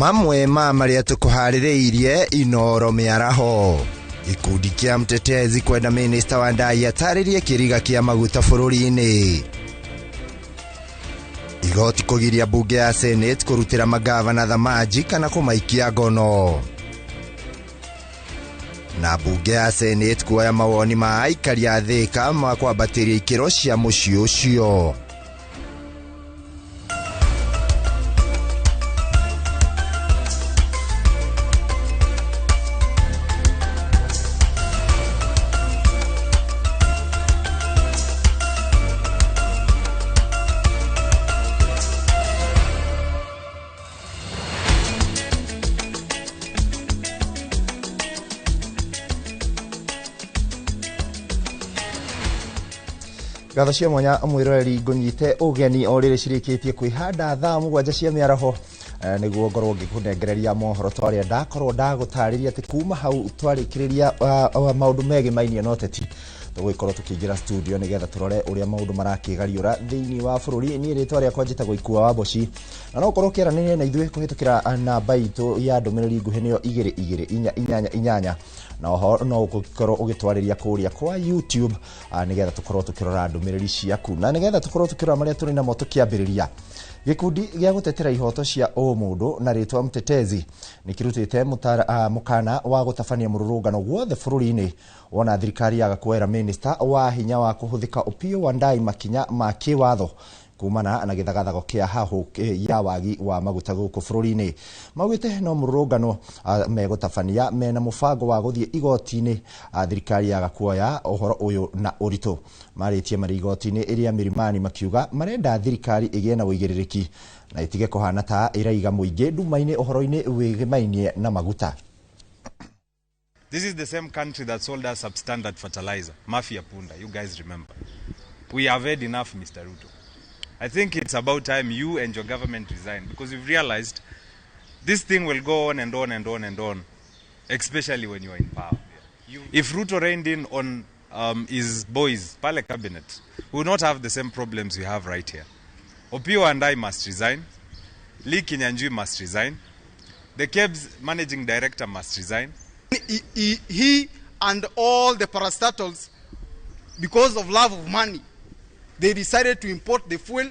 Mamwe maria tukuharireirie Inoro miaraho. Gikundi kia mtetezi kwenda Minista wa Ndai ataririe kiriga kia maguta bururi-ini. Igoti kugiria bunge ya Senate kurutira magavana thamaji kana kumaikia ngono. Na bunge ya Senate kuoya mawoni ma aikari a Thika ma kwambatiria ikiro cia mucii ucio. Gatho cia mwanya mwiroreri ngunyite ugeni orire cirikitie kwihanda thaa 7 cia miaraho niguo ngorwo ngikunengereria mohoro twaria ndakorwo ndagutariria ati kuma hau twarikiriria maundu mege mainie noteti tugwikorwo tukiingira studio nigetha turore uria maundu marakigariura thiini wa bururi ni ritwa ria kwajita guikua wa boci na no korwo kiranene na ithuĩ kuhitukira namba itu ya ndumiriri nguhi niyo 22 na oho no ukorwo ugitwariria kuria kwa YouTube nigetha tukorwo tukirora ndumiriri ciaku na nigetha tukorwo tukirora maria turi na moto kiambiriria. Gikundi gia gutetera ihoto cia o mundu na ritwa mtetezi nikirutite mukana wa gutabania mururungano guothe bururi-ini wona thirikari yaga kuera Minista wa hinya wa kuhuthika Opiyo Wandayi makinya ma kiwatho kumana na githagathago kia hahu ya wagi wa maguta guku bururi-ini. Maugite no mururungano megutabania mena mubango wa guthie igoti-ini thirikari yaga kuoya ohoro uyu na urito maritie mari igoti-ini iria mirimani makiuga marenda thirikari igie na uigiririki na itige kuhana ta iraiga muingi nduma-ini ohoro-ini wigimainie na maguta. This is the same country that sold us substandard fertilizer, Mafia Punda. You guys remember. We have had enough, Mr. Ruto. I think it's about time you and your government resign because you've realized this thing will go on and on and on and on, especially when you are in power. If Ruto reigned in on his boys, Pale cabinet, we will not have the same problems we have right here. Opiyo Wandayi must resign. Lee Kinyanjui must resign. The KEBS managing director must resign. He and all the parastatals, because of love of money, they decided to import the fuel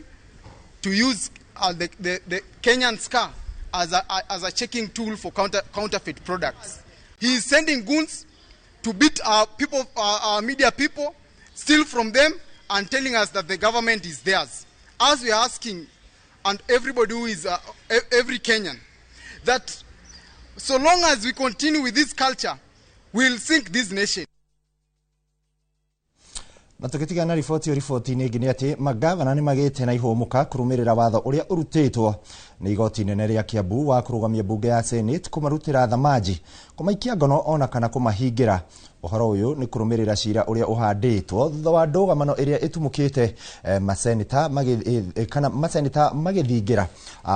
to use the Kenyan SCA as a checking tool for counterfeit products. He is sending goons to beat our media people, steal from them, and telling us that the government is theirs. As we are asking, and everybody who is, every Kenyan, that so long as we continue with this culture, we'll sink this nation. Na tukitigana riboti ni ngini ati magavana ni magite na ihumuka kurumirira watho uria urutitwo ni igoti nene ria Kiambu wa kurugamia bunge ya Senate kumarutira thamaji kumaikia ngono ona kana kumahingira. Uhoro uyu ni kurumirira cira uria uhanditwo thutha wa ndũgamano iria itumukite maseneta magithingira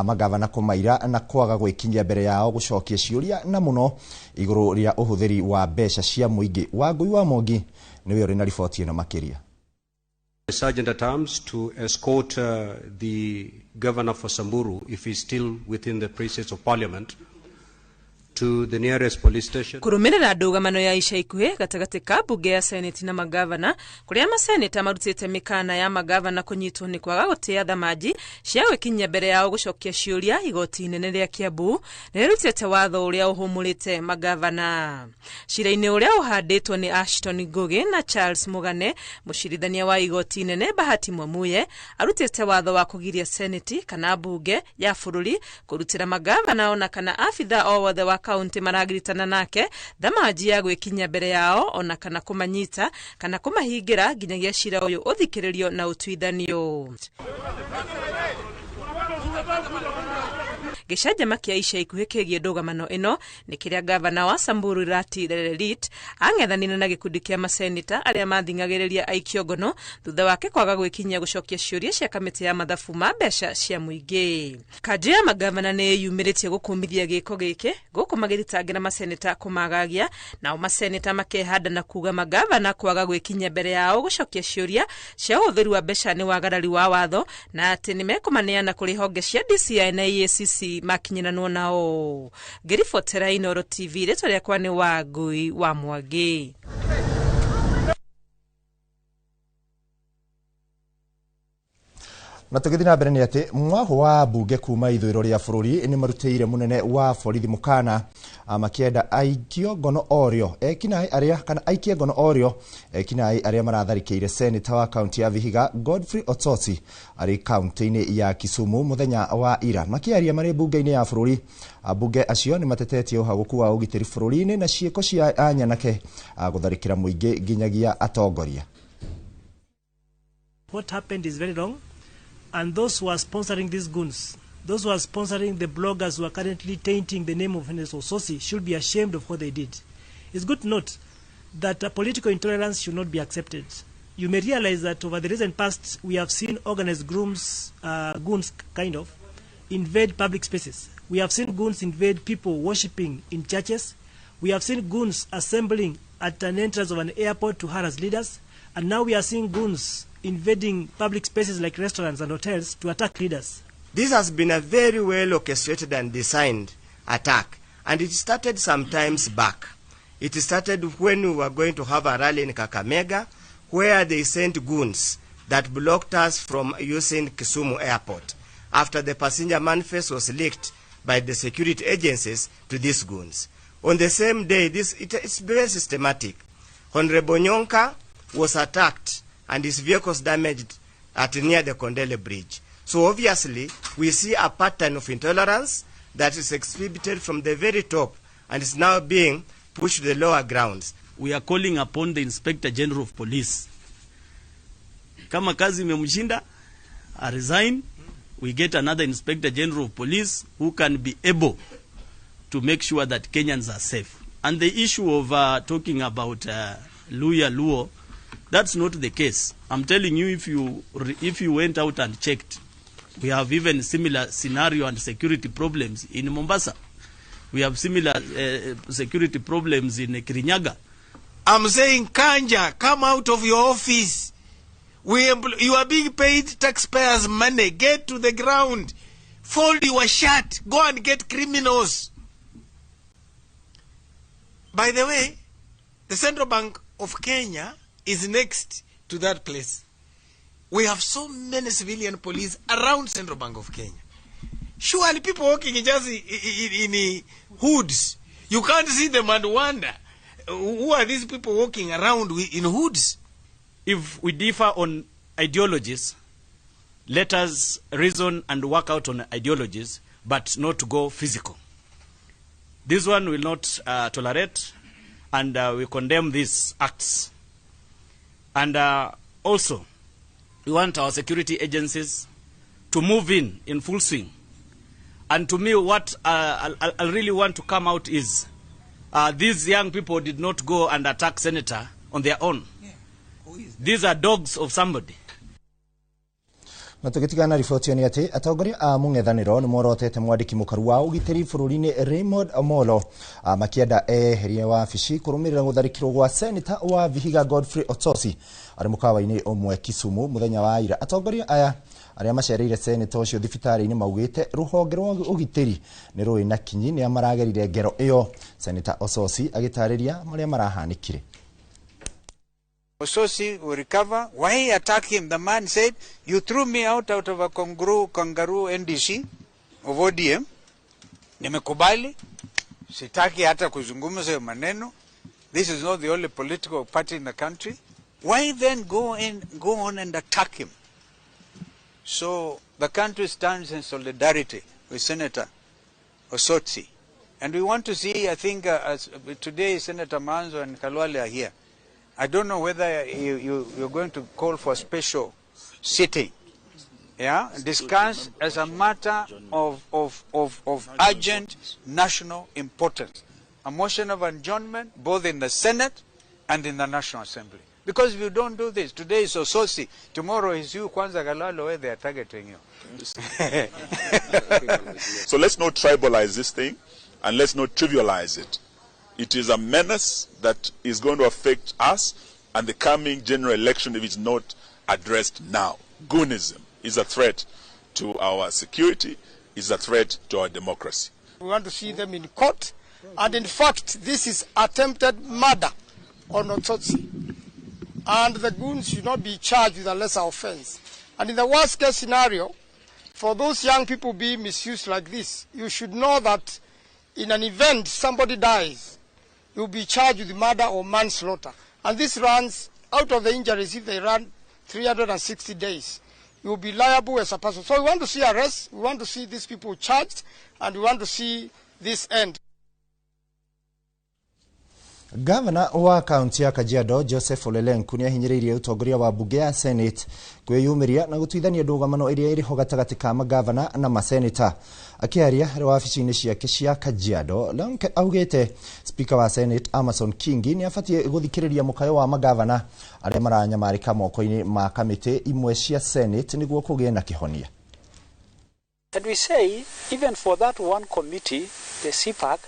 magavana kumaira na kwaga gwikinyia mbere yao gucokia ciuria na muno iguru ria uhuthiri wa mbeca cia muingi. Wangui wa Mongi niwe uri na riboti ino makiria. The Sergeant at Arms to escort the Governor for Samburu, if he's still within the precincts of Parliament, to the nearest police station. Kurumirira ndũgamano ya ica ikuhi gatagati ka bunge ya Senate na magavana kuria maseneta marutite mikana ya magavana kunyitwo ni kwaga gutia thamaji cia gwikinyia mbere yao gucokia ciuria igoti nene ria Kiambu nirutite watho uria uhumurite magavana. Cira-ini uria uhanditwo ni Ashton Ngugi na Charles Mugane, mucirithania wa igoti nene Bahati Mwamuye, arutite watho wa kugiria Senate kana bunge ya bururi kurutira magavana ona kana afitha o wothe wa kaunti maragiritana nake thamaji ya gwikinya mbere yao ona kana kumanyita kana kumahingira nginyagia cira uyu uthikiririo na utuithanio. Gicajama kia ica ikuhi kigie ndũgamano ino ni kiria gavana wa Samburu Rati Lelit ang'ethanire na gikundi kia maseneta aria mathingagiriria aikio ngono thutha wake kwaga gwikinyia gucokia ciuria cia kamiti ya mathabu ma mbeca cia muingi. Kaji ya magavana ni yumiritie gukumithia giko giki guku magiritangira maseneta kumagagia na maseneta makehanda na kuga magavana kwaga gwikinyia mbere yao gucokia ciuria cia uthiri wa mbeca ni wagarari wa watho na ati nimekumaneana kuri honge cia DCI na EACC makinyinanwo nao. Ngiribotera Inooro TV ritwa riakwa ni Wangui wa Mwangi. Na tugithi na mbere ni ati mwaho wa bunge kuma ithwiro ria bururi ni marutĩire munene wa borithi mukana makienda aikio ngono orio ekinai aria kana aikie ngono orio ekinai aria maratharĩkĩire senator wa county ya Vihiga Godfrey Otsotsi ari county-ini ya Kisumu muthenya wa ira makiaria mari bunge-ini ya bururi. Bunge acio ni matetetie uhaguku wa ugitĩri bururi-ini na ciĩko cia anyanake gutharĩkĩra muingi nginyagia atongoria. What happened is very wrong. And those who are sponsoring these goons, those who are sponsoring the bloggers who are currently tainting the name of Ernest Ososi should be ashamed of what they did. It's good to note that political intolerance should not be accepted. You may realize that over the recent past, we have seen organized goons kind of, invade public spaces. We have seen goons invade people worshipping in churches. We have seen goons assembling at an entrance of an airport to harass leaders. And now we are seeing goons invading public spaces like restaurants and hotels to attack leaders. This has been a very well orchestrated and designed attack, and it started some times back. It started when we were going to have a rally in Kakamega, where they sent goons that blocked us from using Kisumu Airport after the passenger manifest was leaked by the security agencies to these goons. On the same day, it's very systematic. Honorable Nyonka was attacked and his vehicles damaged at near the Kondele Bridge. So obviously, we see a pattern of intolerance that is exhibited from the very top and is now being pushed to the lower grounds. We are calling upon the Inspector General of Police. Kama kazi imemshinda, resign. We get another Inspector General of Police who can be able to make sure that Kenyans are safe. And the issue of talking about Luo, that's not the case. I'm telling you, if you went out and checked, we have even similar scenario and security problems in Mombasa. We have similar security problems in Kirinyaga. I'm saying, Kanja, come out of your office. You are being paid taxpayers' money. Get to the ground. Fold your shirt. Go and get criminals. By the way, the Central Bank of Kenya is next to that place. We have so many civilian police around Central Bank of Kenya. Surely people walking just in hoods. You can't see them and wonder, who are these people walking around in hoods? If we differ on ideologies, let us reason and work out on ideologies, but not go physical. This one will not tolerate, and we condemn these acts. And also, we want our security agencies to move in full swing. And to me, what I really want to come out is these young people did not go and attack Senator on their own. These are dogs of somebody. Na tugitigana riboti ni ati atongoria a mung'ethaniro ni morotete mwandiki mukaru wa ugitiri bururi-ini Raymond Omolo makienda eherie wabici kurumirira gutharikirwo gwa senator wa Vihiga Godfrey Otsotsi ari mukawa-ini omwe Kisumu muthenya wa ira. Atongoria aya aria macereire senator ucio thibitari-ini maugite ruhonge rwa ugitiri ni rui na kinyi ni amaragerire ngero iyo. Senator Otsotsi agitariria maria marahanikire. Ososi will recover. Why he attacked him? The man said, you threw me out of a kangaroo NDC of ODM. Nimekubali. Sitaki hata kuzungumza hiyo maneno. This is not the only political party in the country. Why then go on and attack him? So the country stands in solidarity with Senator Otsotsi. And we want to see, I think, today Senator Manzo and Kalwale are here. I don't know whether you're going to call for a special sitting, yeah, discuss as a matter of urgent national importance, a motion of adjournment both in the Senate and in the National Assembly. Because if you don't do this, today is Ososi, tomorrow is you, Kwanza Galalo, where they are targeting you. So let's not tribalize this thing and let's not trivialize it. It is a menace that is going to affect us and the coming general election if it's not addressed now. Goonism is a threat to our security, is a threat to our democracy. We want to see them in court, and in fact, this is attempted murder on Otsotsi, and the goons should not be charged with a lesser offense. And in the worst case scenario, for those young people being misused like this, you should know that in an event somebody dies, you'll be charged with murder or manslaughter. And this runs out of the injuries. If they run 360 days, you'll be liable as a person. So we want to see arrests, we want to see these people charged, and we want to see this end. Gavana wa kaunti ya Kajiado Joseph Ole Lenku ni ahinyiririe utongoria wa bunge ya Senate kwiyumiria na gutuithania ndũgamano iria iri ho gatagati ka magavana na maseneta. Akiaria wabici-inĩ ciake cia Kajiado, Lenku augite Speaker wa Senate Amason Kingi ni afatie guthikiriria mukayo wa magavana aria maranyamarika moko-ini ma kamiti imwe cia Senate niguo kugie na kihonia. And we say, even for that one committee, the CPAC,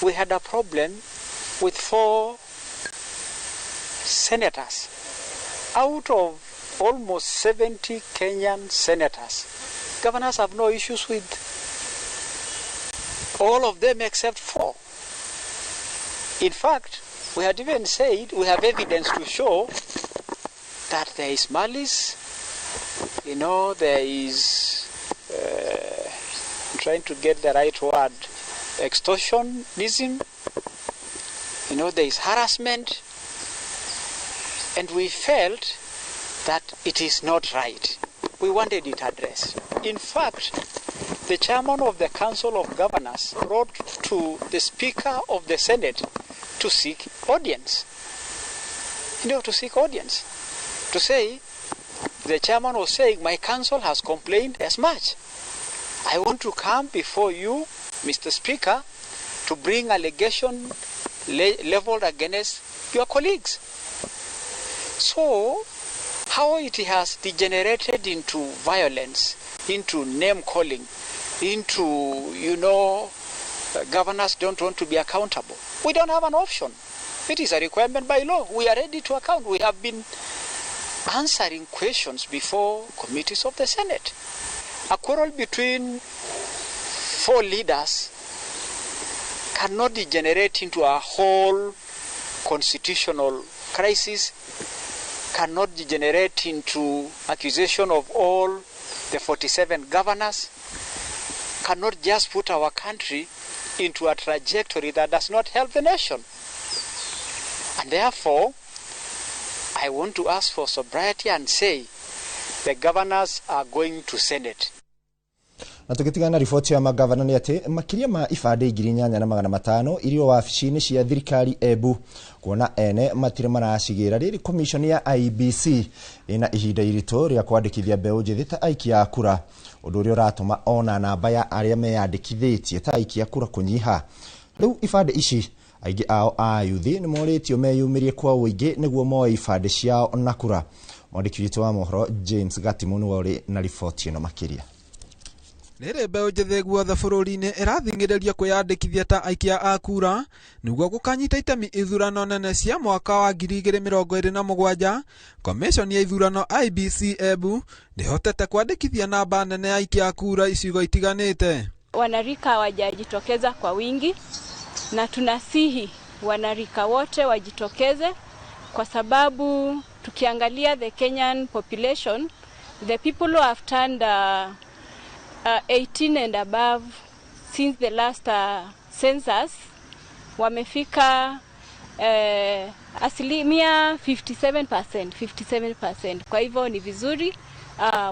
we had a problem with 4 senators out of almost 70 Kenyan senators. Governors have no issues with all of them except 4. In fact, we had even said we have evidence to show that there is malice, there is, I'm trying to get the right word, extortionism, there is harassment, and we felt that it is not right. We wanted it addressed. In fact, the chairman of the Council of Governors wrote to the Speaker of the Senate to seek audience. To say, the chairman was saying, my council has complained as much. I want to come before you, Mr. Speaker, to bring allegation leveled against your colleagues. So, how it has degenerated into violence, into name-calling, into, governors don't want to be accountable. We don't have an option. It is a requirement by law. We are ready to account. We have been answering questions before committees of the Senate. A quarrel between 4 leaders cannot degenerate into a whole constitutional crisis, cannot degenerate into accusation of all the 47 governors, cannot just put our country into a trajectory that does not help the nation. And therefore, I want to ask for sobriety and say the governors are going to Senate. Na tukitigana ripoti ya magavana ni ati makiria ma ibande 8,500 irio wabici-inĩ cia thirikari Embu kuona ene matire maracigira riri commission ya IBC ina ihinda irito ria kwandikithia mbeũ njĩthĩ ta aikia a kura, ũndũ ũrĩa ũratũma ona namba ya arĩa meyandĩkithĩtie ta aikia a kura kũnyiha. Rĩu ibande ici aingĩ ao a yuthi nĩ moritio meyumĩrie kwa ũingĩ nĩguo moe ibande ciao na kura. Mwandĩki witũ wa mohoro James Gatimu nĩ wari na riboti ĩno makĩria. Nere mbeũ njĩthĩ guothe bũrũri-inĩ ĩrathingĩrĩria kwĩyandĩkithia ta aikia a kura nĩguo gũkanyita itemi ithurano nene cia mwaka wa 2027. Commission ya ithurano IBC Embu ndĩhotete kwandĩkithia namba nene ya aikia a kura icigo itiganĩte. Wanarika wajajitokeza kwa wingi na tunasihi wanarika wote wajitokeze kwa sababu tukiangalia the Kenyan population, the people who have turned 18 and above since the last census wamefika asilimia 57%. Kwa hivyo ni vizuri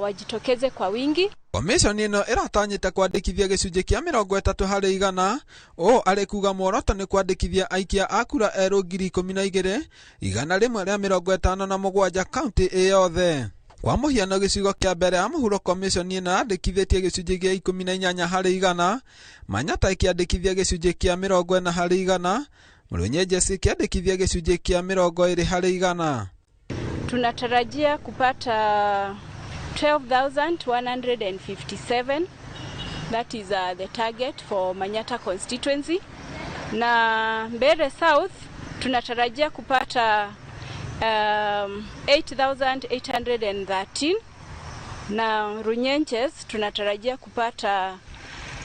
wajitokeze kwa wingi. Commission ino iratanyite kwandĩkithia gĩcunjĩ kĩa 30% o arikuga muoroto nĩ kwandĩkithia aikia a kura erũ 12,000 157 kaunti ĩyothe. Kwa mũhiano gĩcigo kĩa mbere ya mũhuro commission ino yandĩkithĩtie gĩcunjĩ gĩa 18%, Manyata ĩkĩandĩkithia gĩcunjĩ kĩa 40%, Mũrũnyenjeci kĩandĩkithia gĩcunjĩ kĩa 20%. Tunatarajia kupata 12,157. That is the target for Manyata constituency. Na Mbeere South tunatarajia kupata 8,813. na Runyenjes tunatarajia kupata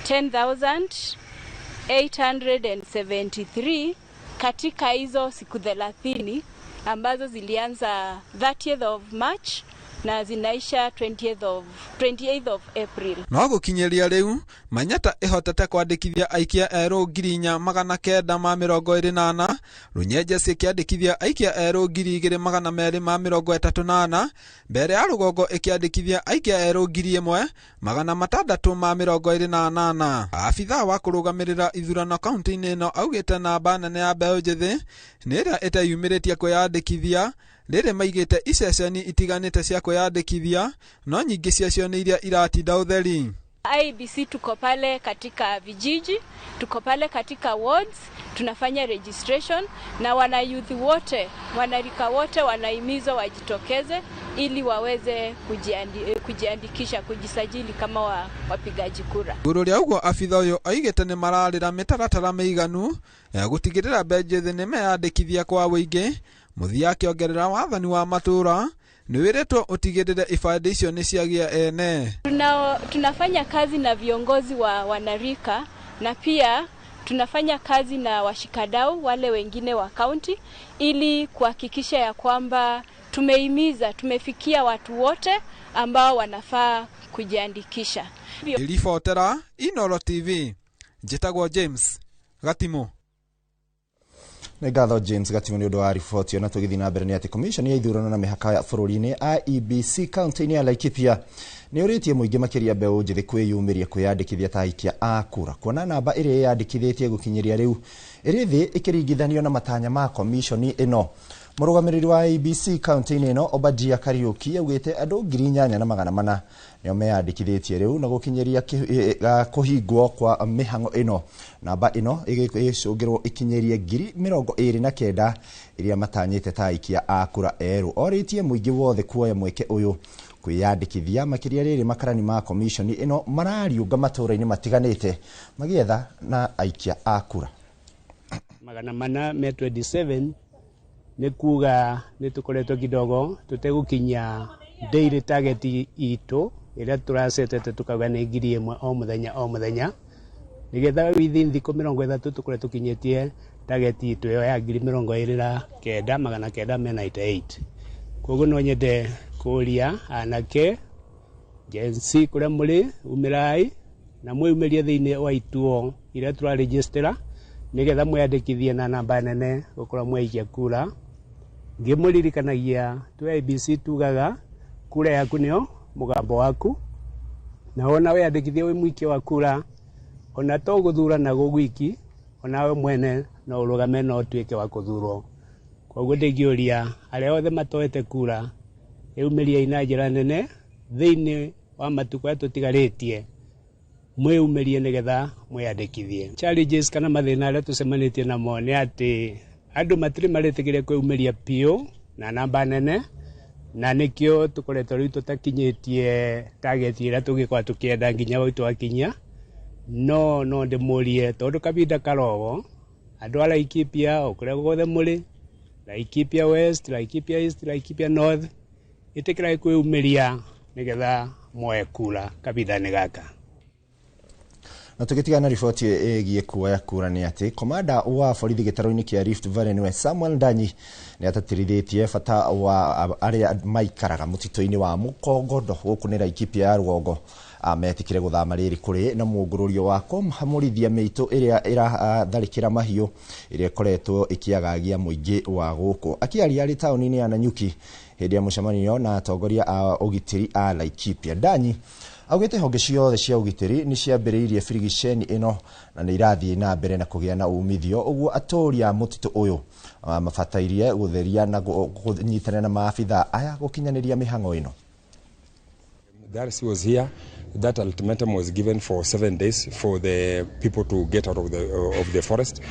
10,873 katika hizo siku 30 ambazo zilianza 30th of March na zinaisha 28th of April. No gukinyeria riu Manyata ihotete kwandikithia aikia eru 928 Runyenjes ikiandikithia aikia eru 2,238 mbere ya Rugongo ikiandikithia aikia eru 1,628. Afitha wa kurugamirira ithurano kaunti-ini ino augite namba nene ya mbeũ njithi nĩ ĩrĩa ĩteyumĩrĩtie kwĩyandĩkithia rĩrĩ maigĩte iceceni itiganĩte cia kwĩyandĩkithia no nyingĩ ciacio nĩ iria iratinda ũtheri. IEBC tuko pale katika vijiji, tuko pale katika wards, tunafanya registration na wana youth wote, wanarika wote wanahimizwa wajitokeze ili waweze kujiandikisha, kujisajili kama wapigaji kura. Igũrũ rĩa ũguo afitha ũyũ aigĩte nĩ mararĩra mĩtaratara mĩiganu ya gũtigĩrĩra mbeũ njithi nĩ meyandĩkithia kwa wĩingĩ. Muthia akiongerera wathani wa matura nĩ wĩrĩtwo ũtigĩrĩre ibandĩ icio nĩ ciagĩa ene. Tunafanya kazi na viongozi wa wanarika na pia tunafanya kazi na washikadau wale wengine wa county ili kuhakikisha ya kwamba tumefikia watu wote ambao wanafaa kujiandikisha. Ilifotera Inooro TV, njĩtagwo James Gatimo. Ngatho James Gatimo nĩ ũndũ wa riboti na tũgĩthiĩ na mbere nĩ atĩ commission ya ithurano na mĩhaka ya bũrũri-inĩ IEBC kaunti-inĩ ya Laikipia nĩ ũrĩtie mũingĩ makĩria mbeũ njĩthĩ kwĩyumĩria kwĩyandĩkithia ta aikia a kura, kuona namba ĩrĩa yandĩkithĩtie gũkinyĩria rĩu ĩrĩ thĩ ĩkĩringithanio na matanya ma commission ĩno. Mũrũgamĩrĩri wa IEBC kaunti-inĩ ĩno Obadia Kariuki augĩte andũ 8,400 nĩo meyandĩkithĩtie rĩu na gũkinyĩria kũhingwo kwa mĩhang'o ĩno. Namba ĩno ĩgĩcũngĩrwo ikinyĩrie 29,000 iria matanyĩte ta aikia a kura erũ. Orĩtie mũingĩ wothe kuoya mweke ũyũ kwĩyandĩkithia, makĩria rĩrĩ makarani ma commission ĩno marariũnga matũũra-inĩ matiganĩte magĩetha na aikia a kura. 427 nĩ kuga nĩ tũkoretwo kidogo tũtegũkinya daily target itũ ĩrĩa tũracetete tukauga nĩ 1,000 o mũthenya nĩgetha within thikũ 30 tũkoretwo tũkinyĩtie target itũ ĩyo ya 29,998. Koguo no nyende kũria anake Gen Z kũrĩa mũrĩ umirai na mwĩumĩrie thĩinĩ wa ituo iria tũraregistera nĩgetha mwĩyandĩkithie na namba nene gũkorwo mwaikia kura. Ngĩmũririkanagia tu IEBC tugaga kura yaku nĩyo mũgambo waku, na ona wĩyandĩkithie wĩ mũikia wa kura ona to gũthurana gũgwiki onawe mwene no ũrũgame no ũtuĩke wa kũthurwo. Koguo ndĩngĩũria arĩa othe matoete kura ĩumĩriai na njĩra nene thĩinĩ wa matukũ aya tũtigarĩtie mwĩumĩrie nĩgetha mwĩyandĩkithie. Challenges kana mathĩna arĩa tũcemanĩtie namo nĩ atĩ andũ matirĩ marĩtĩkĩria kwĩumĩria piũ na namba nene, na nĩkĩo tũkoretwo rĩu tũtakinyĩtie target ĩrĩa tũngĩkorwo tũkĩenda nginya gwa twakinya. No ndĩmũrie tondũ kahinda karogo andũ a Laikipia o kũrĩa guothe mũrĩ, Laikipia West, Laikipia East, Laikipia North, ĩtĩkĩrai kwĩumĩria nĩgetha moe kura kahinda-inĩ gaka. Na tũgĩtigana riboti ĩgiĩ kuoya kura nĩ atĩ komanda wa borithi gĩtaro-inĩ kĩa Rift Valley nĩwe Samuel Ndanyi nĩ atatĩrithĩtie bata wa arĩa maikaraga mũtitũ-inĩ wa Mũkongondo gũkũ nĩ Laikipia ya rũgongo ametikire gũthama rĩrĩ kũrĩ na mũngũrũrio wa kũhamũrithia mĩitũ ĩrĩa ĩratharĩkĩra mahiũ ĩrĩa ĩkoretwo ĩkĩagagia mũingĩ wa gũkũ. Akĩaria arĩ taũni-inĩ ya Nanyuki hĩndĩ ya mũcemanio na atongoria a ũgitĩri a Laikipia, Ndanyi augĩte honge ciothe cia ũgitĩri nĩ ciambĩrĩirie birigiceni ĩno na nĩ irathiĩ na mbere na kũgĩa na umithio. Ũguo atũria mũtitũ ũyũ mabatairie gũtheria na kũnyitanĩra na maabitha aya gũkinyanĩria mĩhang'o ĩno. Darcy was here. That ultimatum was given for 7 days for the people to get out of the forest.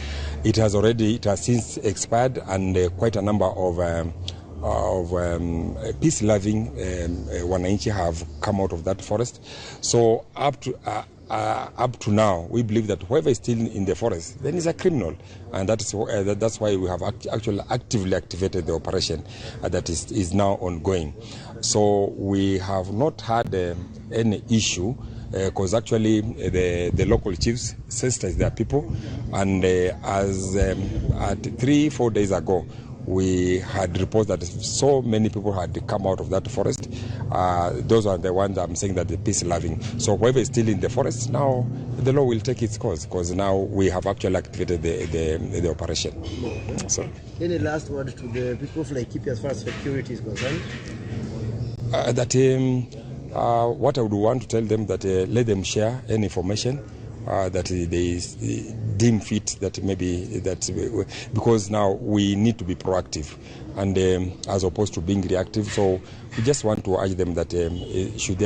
It has since expired, and quite a number of peace-loving wananchi have come out of that forest. So up to now, we believe that whoever is still in the forest then is a criminal, and that's why we have actually actively activated the operation that is now ongoing. So we have not had any issue because actually the local chiefs sensitized their people, and as at 3-4 days ago, we had reports that so many people had come out of that forest. Those are the ones I'm saying that the peace-loving. So whoever is still in the forest now, the law will take its course, because now we have actually activated the operation. So, any last word to the people of Laikipia as far as security is concerned? What I would want to tell them that let them share any information that they deem fit, that maybe that, because now we need to be proactive and as opposed to being reactive. So we just want to urge them that should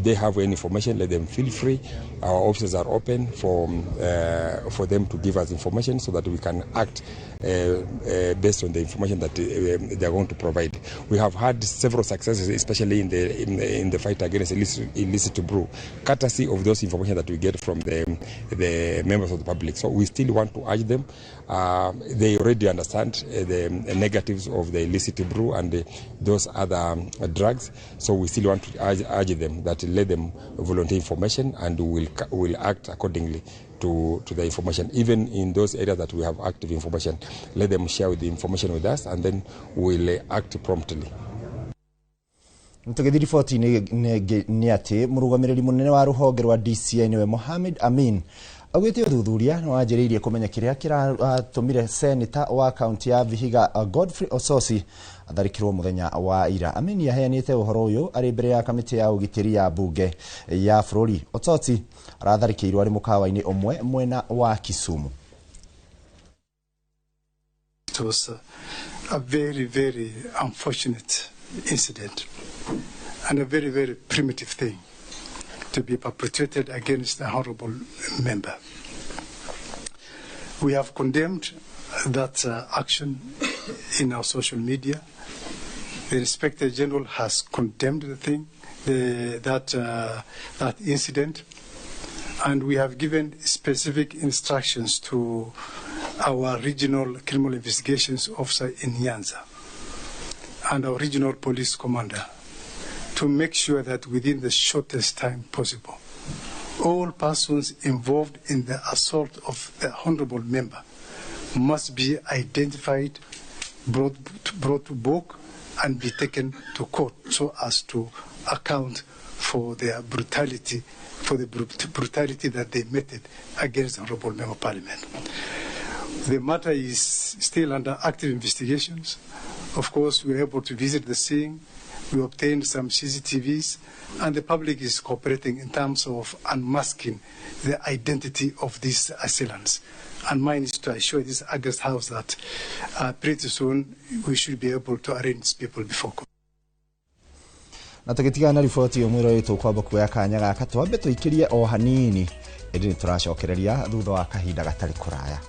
they have any information, let them feel free. Our offices are open for them to give us information so that we can act based on the information that they are going to provide. We have had several successes, especially in the fight against illicit brew, courtesy of those information that we get from the members of the public. So we still want to urge them. They already understand the negatives of the illicit brew and those other drugs. So we still want to urge them that let them volunteer information, and will act accordingly to the information. Even in those areas that we have active information, let them share the information with us, and then we'll act promptly. Mtugithi ripoti ni ati murugamiriri munene wa ruhonge rwa DCI niwe Mohamed Amin agwite uthuthuria no anjiriirie kumenya kiria kiratumire senator wa county ya Vihiga Godfrey Ososi atharikirwo muthenya wa ira. Amin yaheanite uhoro uyu ari mbere ya kamiti ya ugitiri ya bunge ya bururi. Ososi aratharikirwo ari mukawa-ini umwe mwena wa Kisumu. It was a very, very unfortunate incident and a very, very primitive thing to be perpetrated against a honorable member. We have condemned that action in our social media. The Inspector General has condemned the thing, that incident, and we have given specific instructions to our regional criminal investigations officer in Nyanza and our regional police commander to make sure that within the shortest time possible, all persons involved in the assault of the honorable member must be identified, brought to book, and be taken to court so as to account for their brutality, for the brutality that they meted against the honorable member of parliament. The matter is still under active investigations. Of course, we were able to visit the scene. We obtained some CCTVs, and the public is cooperating in terms of unmasking the identity of these assailants. And mine is to assure this August House that pretty soon we should be able to arrange these people before court. Na tugitigana riboti yo mwiro yitu kwamba kuya kanya gaka twambe tuikirie o hanini indi turacokereria thutha wa kahinda gatari kuraya.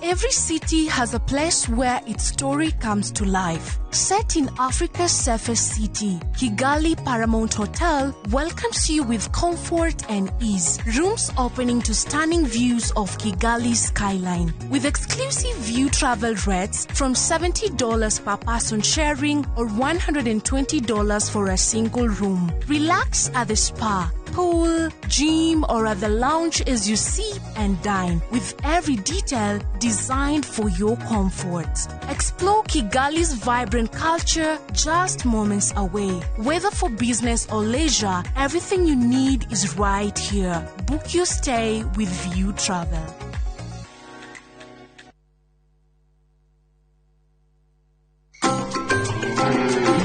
Every city has a place where its story comes to life. Set in Africa's safest city, Kigali Paramount Hotel welcomes you with comfort and ease. Rooms opening to stunning views of Kigali's skyline. With exclusive view travel rates from $70 per person sharing or $120 for a single room. Relax at the spa, pool, gym, or at the lounge as you sip and dine, with every detail designed for your comfort. Explore Kigali's vibrant culture just moments away. Whether for business or leisure, everything you need is right here. Book your stay with View Travel.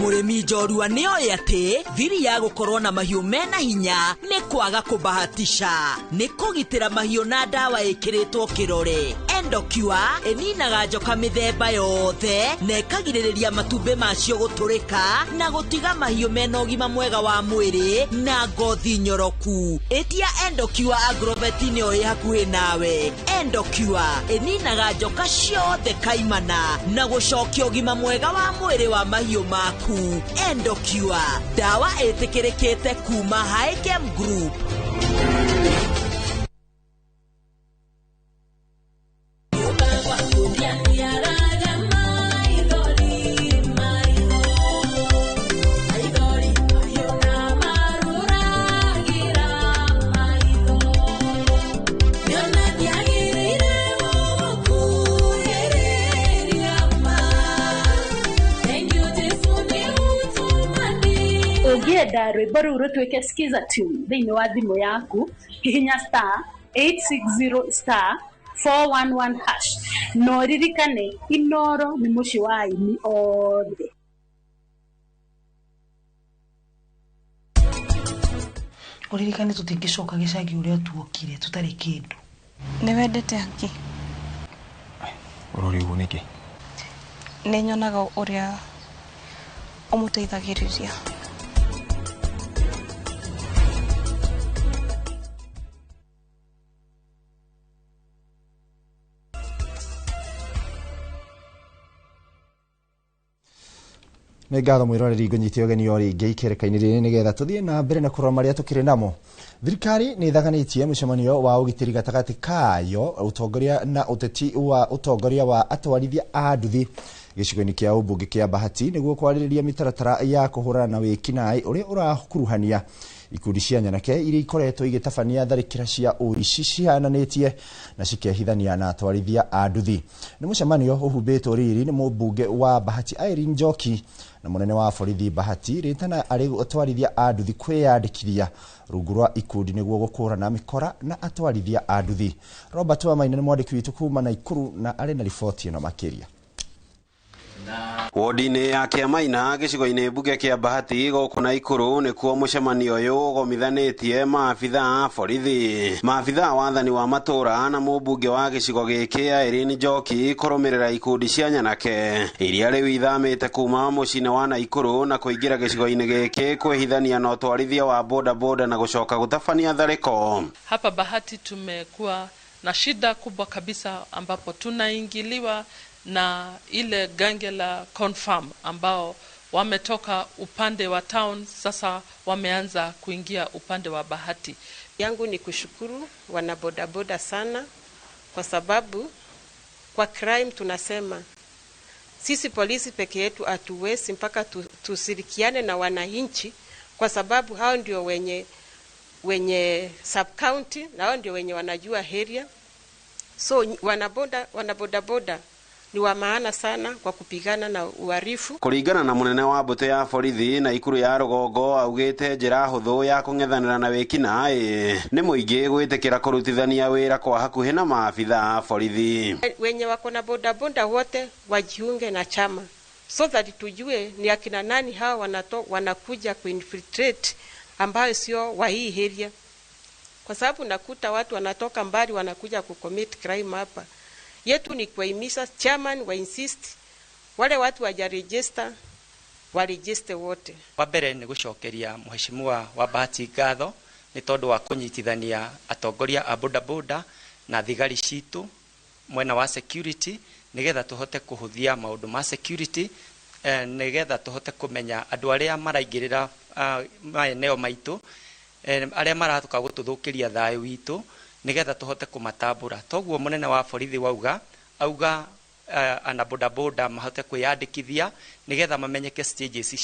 Muremi jorua nioe ati thiri ya gukorwo na mahiu mena hinya ni kwaga kubahatisha, ni kugitira mahiu na dawa ikiritwo kirore. Endocure eninaga njoka mithemba yothe na ikagiririria matumbi macio guturika na gutiga mahiu mena ugima mwega wa mwiri na ngothi nyoroku. Etia Endocure Agrovet nio i hakuhi nawe. Endocure eninaga njoka ciothe kaimana na gucokia ugima mwega wa mwiri wa mahiu maku. Endocure dawa etikirikite kuma High Game Group. urenda rwimbo ruru twike skiza tune thiini wa thimu yaku hihinya *860*411# no ririkane Inoro ni muci wa aini othe. Uririkane tutingicoka gicagi uria tuokire tutari kindu. Ni wendete haki? Urori ugu niki? Ni nyonaga uria umuteithagiriria. Nĩ ngatho mwĩroreri ngũnyite ũgeni o rĩngĩ ikereka-inĩ rĩrĩ nĩgetha tũthiĩ na mbere na kũrora marĩa tũkĩrĩ namo. Thirikari nĩ ithaganĩtie mũcemanio wa ũgitĩri gatagatĩ kayo ũtongoria na ũteti wa ũtongoria wa atwarithia a nduthi gĩcigo-inĩ kĩa ũmbunge kĩa Bahati nĩguo kwarĩrĩria mĩtaratara ya kũhũrana na wĩkinaĩ ũrĩa ũrakuruhania ikundi cia nyanake iria ikoretwo igĩtabania tharĩkĩra cia ũici cihananĩtie na cikehithania na atwarithia a nduthi. Nĩ mũcemanio ũhumbĩtwo riri nĩ mũmbunge wa Bahati Irene Njoki na mũnene wa borithi Bahati rĩtana arĩ atwarithia a nduthi kwĩyandĩkithia rungu rwa ikundi nĩguo gũkũrana mĩkora na atwarithia a nduthi. Robert Wamaina nĩ mwandĩki witũ kuma Naikuru na arĩ na riboti ĩno makĩria. Wodi-inĩ ya Kiamaina gĩcigo-inĩ mbunge kĩa Bahati gũkũ Naikuru nĩkuo mũcemanio ũyũ ũgomithanĩtie maabitha a borithi, maabitha wathani wa matũra na mũmbunge wa gĩcigo gĩkĩ Irene Njoki kũrũmĩrĩra ikundi cia nyanake iria rĩu ithamĩte kuma mũciĩ wa Naikuru na kũingĩra gĩcigo-inĩ gĩkĩ kwĩhithania na ũtwarithia wa boda boda na gũcoka gũtabania tharĩko. Hapa Bahati tumekuwa na shida kubwa kabisa ambapo tunaingiliwa na ile gange la Confirm ambao wametoka upande wa town, sasa wameanza kuingia upande wa Bahati. Yangu ni kushukuru wana bodaboda sana, kwa sababu kwa crime tunasema sisi polisi peke yetu hatuwezi, mpaka tusirikiane na wananchi, kwa sababu hao ndio wenye sub county na hao ndio wenye wanajua area. So wana bodaboda ni wa maana sana kwa kupigana na uhalifu. Kũringana na mũnene wa mbũtũ ya borithi Naikuru ya Rũgongo augĩte njĩra hũthũ ya kũng'ethanĩra na wĩkinaĩ nĩ mũingĩ gwĩtĩkĩra kũrutithania wĩra kwa hakuhĩ na maabitha a borithi. Wenye wako na bodaboda wote wajiunge na chama, so that tujue ni akina nani hao wanakuja kuinfiltrate ambayo sio wa hii area, kwa sababu nakuta watu wanatoka mbali wanakuja kucommit crime hapa. Yetu ni kuhimiza chairman wa insist wale watu wajaregister waregister wote. Wa mbere ni gucokeria mheshimiwa wa Bahati ngatho ni tondu wa kunyitithania atongoria a boda boda na thigari citu mwena wa security nigetha tuhote kuhuthia maundu ma security, nigetha tuhote kumenya andu aria maraingirira maeneo maitu, aria maratuka gututhukiria thayu witu, nigetha tuhote kumatambura. Toguo munene wa borithi auga ana boda boda mahote kwiyandikithia nigetha mamenyeke stages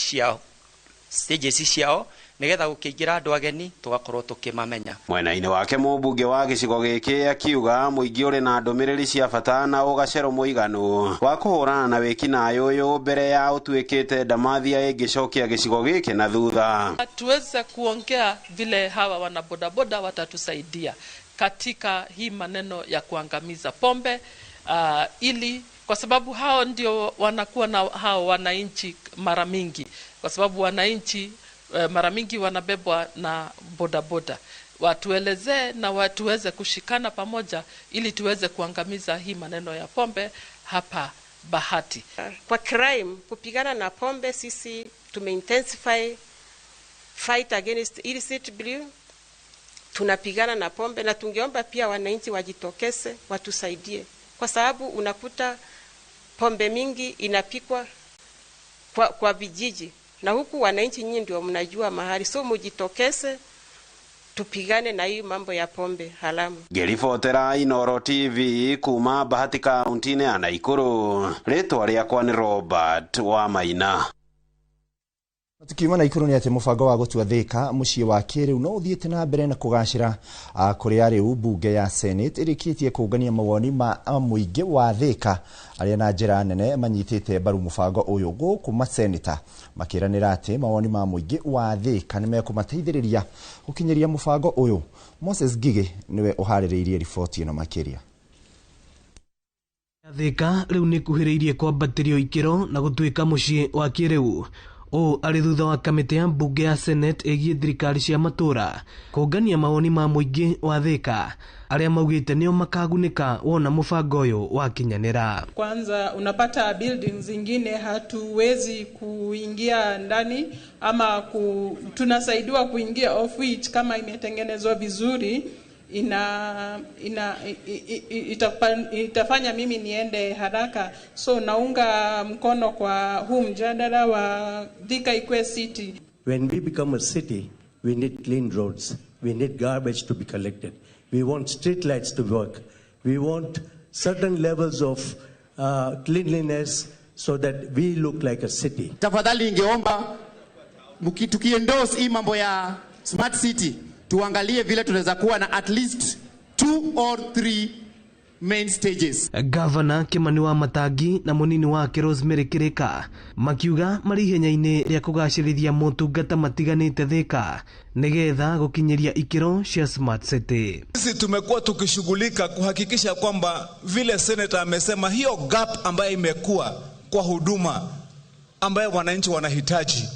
ciao nigetha gũkĩingĩra andũ ageni tugakorwo tukimamenya. Mwena-inĩ wake mũmbunge wa gĩcigo gĩkĩ akiuga mũingĩ ũrĩ na ndũmĩrĩri cia bata na ũgacero mũiganu wa kũhũrana na wĩkinaĩ ũyũ mbere ya ũtuĩkĩte ndamathia ĩngĩcokia gĩcigo gĩkĩ na thutha. Tuweze kuongea vile hawa wana bodaboda watatusaidia katika hii maneno ya kuangamiza pombe, ili kwa sababu hao ndio wanakuwa na hao wananchi mara mingi, kwa sababu wananchi mara mingi wanabebwa na bodaboda. Watuelezee na watuweze kushikana pamoja ili tuweze kuangamiza hii maneno ya pombe hapa Bahati. Kwa crime, kupigana na pombe, sisi tumeintensify fight against illicit brew. Tunapigana na pombe na tungeomba pia wananchi wajitokeze watusaidie, kwa sababu unakuta pombe mingi inapikwa kwa vijiji na huku wananchi nyinyi ndio mnajua mahali, so mujitokeze tupigane na hii mambo ya pombe haramu. Ngĩribotera Inoro TV kuma Bahati kaunti-inĩ ya Naikuru, rĩtwa rĩakwa nĩ Robert Wamaina. Tukiuma na ikuru ni ati mubango wa gutua Thika mucii wa kiriu no uthiite na mbere na kugacira kuri ariu bunge ya Senate irikitie kungania mawoni ma muingi wa Thika aria na njira nene manyitite mbaru mubango uyu guku maseneta makiranira ati mawoni ma muingi wa Thika ni mekumateithiriria gukinyiria mubango uyu. Moses Ngige niwe uhaririirie ripoti ino makiria. Thika riu ni kuhiriirie kwambatirio ikiro na gutuika mucii wa kiriu. O ari thutha wa kamiti ya bunge ya Senate egie thirikari cia matura kungania mawoni ma muingi wa Thika aria maugite nio makagunika wona mubango uyu wa kinyanira. Kwanza unapata buildings zingine hatuwezi kuingia ndani ama tunasaidiwa kuingia off which kama imetengenezwa vizuri itafanya mimi niende haraka, so naunga mkono kwa huu mjadala wa Thika ikuwe city. When we become a city, we need clean roads, we need garbage to be collected, we want street lights to work, we want certain levels of cleanliness so that we look like a city. Tafadhali ingeomba tukiendorse hii mambo ya smart city tuangalie vile tunaweza kuwa na at least 2 or 3 main stages. Governor Kimani wa Matangi na munini wake Rosemary Kirika makiuga mari henyaine ria kugacirithia motungata matiganite Thika nigetha gukinyiria ikiro cia smart city. Sisi tumekuwa tukishughulika kuhakikisha kwamba vile senator amesema hiyo gap ambayo imekuwa kwa huduma ambayo wananchi wanahitaji,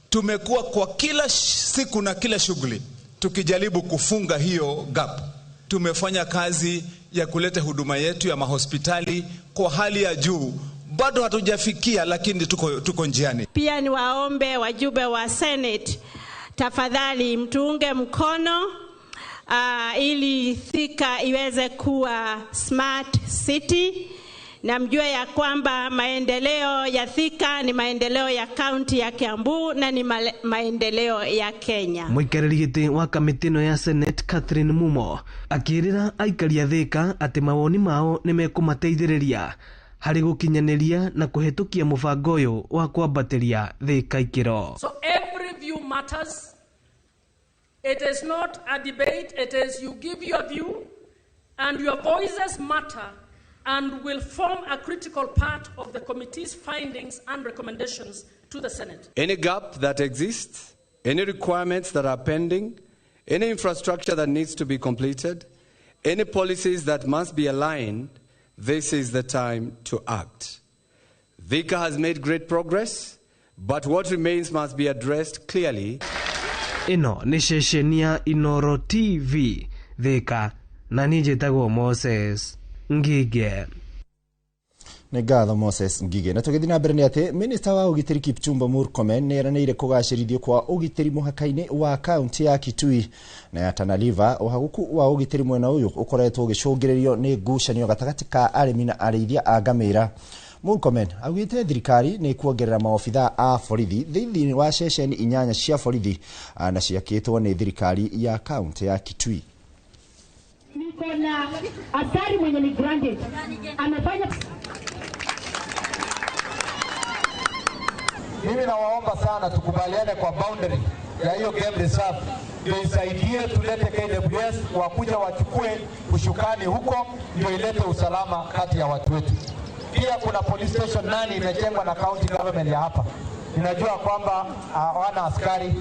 tumekuwa kwa kila siku na kila shughuli tukijaribu kufunga hiyo gap. Tumefanya kazi ya kuleta huduma yetu ya mahospitali kwa hali ya juu. Bado hatujafikia, lakini tuko njiani. Pia ni waombe wajumbe wa Senate, tafadhali mtuunge mkono ili Thika iweze kuwa smart city, na mjue ya kwamba maendeleo ya Thika ni maendeleo ya kaunti ya Kiambu na ni maendeleo ya Kenya. Muikariri giti wa kamiti no ya Senate Catherine Mumo akirira aikari a Thika ati mawoni mao ni mekumateithiriria hari gukinyaniria na kuhetukia mubango uyu wa kwambatiria Thika ikiro. So every view matters. It is not a debate, it is you give your view and your voices matter and will form a critical part of the committee's findings and recommendations to the Senate. Any gap that exists, any requirements that are pending, any infrastructure that needs to be completed, any policies that must be aligned, this is the time to act. Thika has made great progress, but what remains must be addressed clearly. Ino ni ceceni ya Inoro TV Thika na nijitagwo Moses Ngige. Ngatho Moses Ngige. Na tugithi na mbere ni ati Minister wa ugitiri Kipchumba Murkomen ni eranĩire kugacirithio kwa ugitiri muhaka-ini wa kaunti ya Kitui na ya Tana River. Uhaguku wa ugitiri mwena uyu ukoretwo ugicungiririo ni ngucanio gatagati ka arimi na arĩithia a ngamĩra. Murkomen augite thirikari ni kuongerera maofitha a borithi thĩinĩ wa ceceni 8 cia borithi na ciakĩtwo ni thirikari ya kaunti ya Kitui. Niko na askari mwenye ni granted amefanya. Mimi nawaomba sana tukubaliane kwa boundary ya hiyo game reserve, ndio isaidie tulete KWS wakuja wachukue ushukani huko, ndio ilete usalama kati ya watu wetu. Pia kuna police station 9 imejengwa na county government ya hapa. Ninajua kwamba wana askari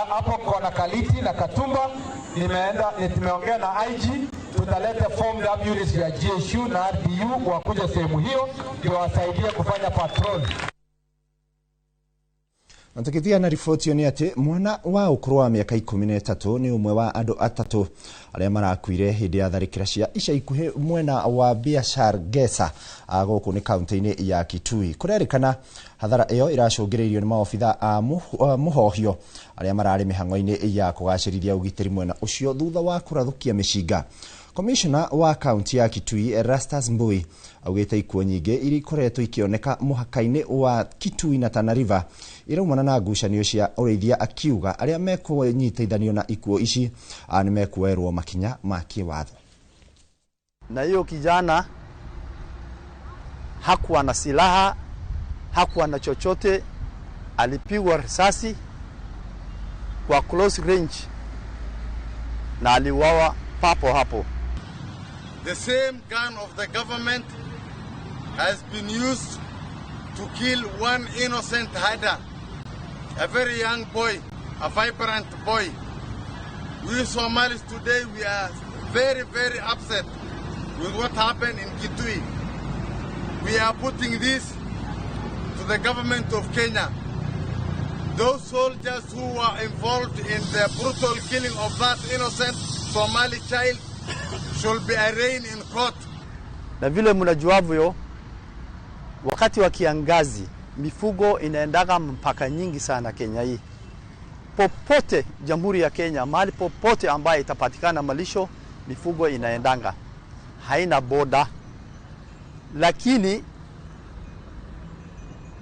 hapo kwa Kaliti na Katumba. Nimeongea na IG, tutaleta form WRS ya GSU na RDU wakuja sehemu hiyo ndio wasaidie kufanya patrol. Na tukitia na ripoti ni ati mwana wa ukuru wa miaka 13 ni umwe wa andu atatu aria marakuire hindi ya tharikira cia ica ikuhe mwena wa Biashar Gesa guku ni kaunti-ini ya Kitui. Kurerikana hathara iyo iracungiririo ni maofitha a muhohio aria marari mihango-ini ya kugacirithia ugitiri mwena ucio thutha wa kurathukia mishinga. Commissioner wa kaunti ya Kitui Erastus Mbui augite ikuo nyingi iri koretwo ikioneka muhaka-ini wa Kitui na Tana River iraumana na ngucanio cia ureithia, akiuga aria mekunyitithanio na ikuo ici ni mekuerwo makinya ma kiwatho. Na hiyo kijana hakuwa na silaha, hakuwa na chochote, alipigwa risasi kwa close range na aliuawa papo hapo. The same gun of the government has been used to kill one innocent hider, a very young boy, a vibrant boy. We Somalis today, we are very, very upset with what happened in Kitui. We are putting this to the government of Kenya. Those soldiers who were involved in the brutal killing of that innocent Somali child should be arraigned in court. Na vile mnajuavyo, wakati wa kiangazi mifugo inaendaga mpaka nyingi sana Kenya hii. Popote Jamhuri ya Kenya, mahali popote ambaye itapatikana malisho, mifugo inaendanga. Haina boda. Lakini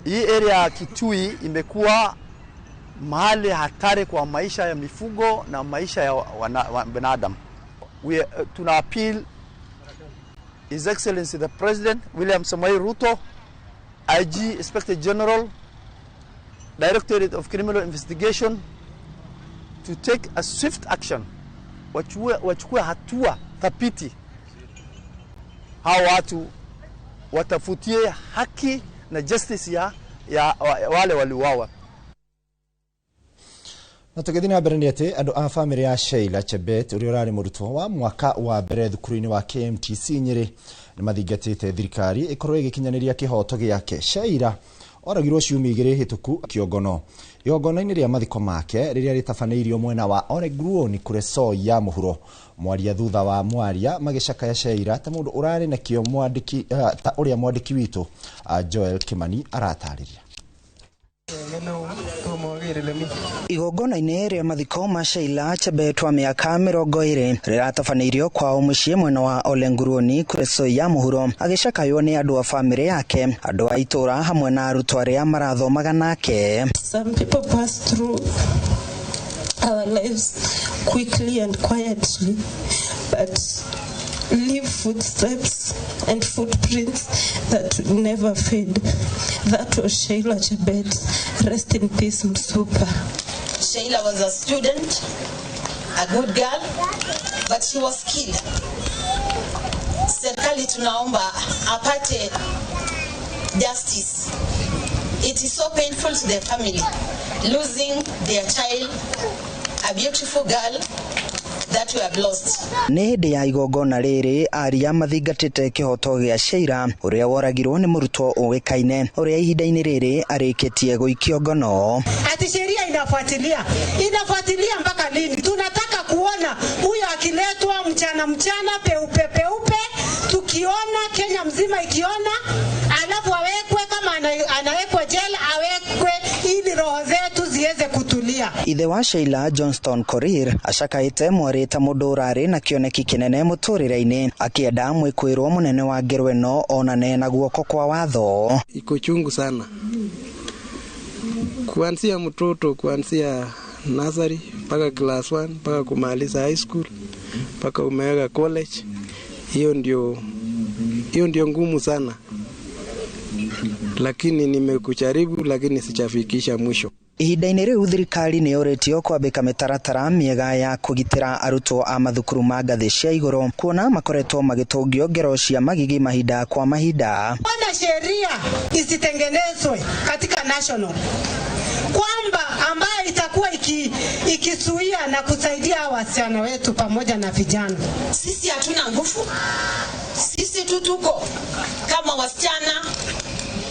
hii area ya Kitui imekuwa mahali hatari kwa maisha ya mifugo na maisha ya binadamu. Tuna appeal His Excellency the President William Samoei Ruto, IG Inspector General, Directorate of Criminal Investigation to take a swift action. Wachukue hatua thabiti. Hao watu watafutie haki na justice ya wale waliuawa. Na tugethina mbere ni ati andu a family ya Sheila Chebet uri urari murutwo wa mwaka wa mbere thukuru-ini wa KMTC Nyeri ni mathingatite thirikari ikorwo igikinyaniria kihoto giake. Sheila oragirwo ciumia igiri hituku Kiongono. Igongona-ini ria mathiko make riria ritafaneirio mwena wa Oreguoni Kureso ya muhuro. Mwaria thutha wa mwaria magicakaya Sheila ta mundu urari na kio mwandiki ta uria mwandiki witu Joel Kimani aratariria. Igongona-ini ria mathiko ma Sheila Chebet wa miaka 20 riratafaneirio kwa umucie mwena wa Olenguruoni Kureso ya muhuro agicakaywo ni andu a family yake, andu a itura hamwe na arutwo aria marathomaga nake. Some people pass through our lives quickly and quietly, but leave footsteps and footprints that will never fade. That was Sheila Chebet. Rest in peace, Msupa. Sheila was a student, a good girl, but she was killed. Serikali tunaomba apate justice. It is so painful to the family, losing their child, a beautiful girl that we have lost. Ni hindi ya igongona riri aria mathingatite kihoto gia Sheila uria woragirwo ni murutwo uwikaine uria ihinda-ini riri arikitie guikio ngono. Ati sheria inafuatilia mpaka lini? Tunataka kuona huyo akiletwa mchana peupe tukiona Kenya mzima ikiona, alafu awekwe kama anawekwa jela, awekwe ili roho zetu ziweze kutulia. Ithe wa Sheila Johnston Korir ashakaite mwarita mundu urari na kioneki kinene muturire-ini akienda mwikwirwo munene wa ngerweno onane na guoko kwa watho. Iko chungu sana kuanzia mtoto, kuanzia nursery mpaka class 1 mpaka kumaliza high school mpaka umeweka college. Hiyo ndio ngumu sana, lakini nimekujaribu, lakini sijafikisha mwisho. Ihinda-ini riu thirikari ni yoretio kwambika mitaratara miega ya kugitira arutwo a mathukuru ma ngathi cia iguru, kuona makoretwo magitungio ngero cia magigi mahinda kwa mahinda. Ona sheria isitengenezwe katika national kwamba ambayo itakuwa ikisuia na kusaidia wasichana wetu pamoja na vijana. Sisi hatuna nguvu, sisi tuko kama wasichana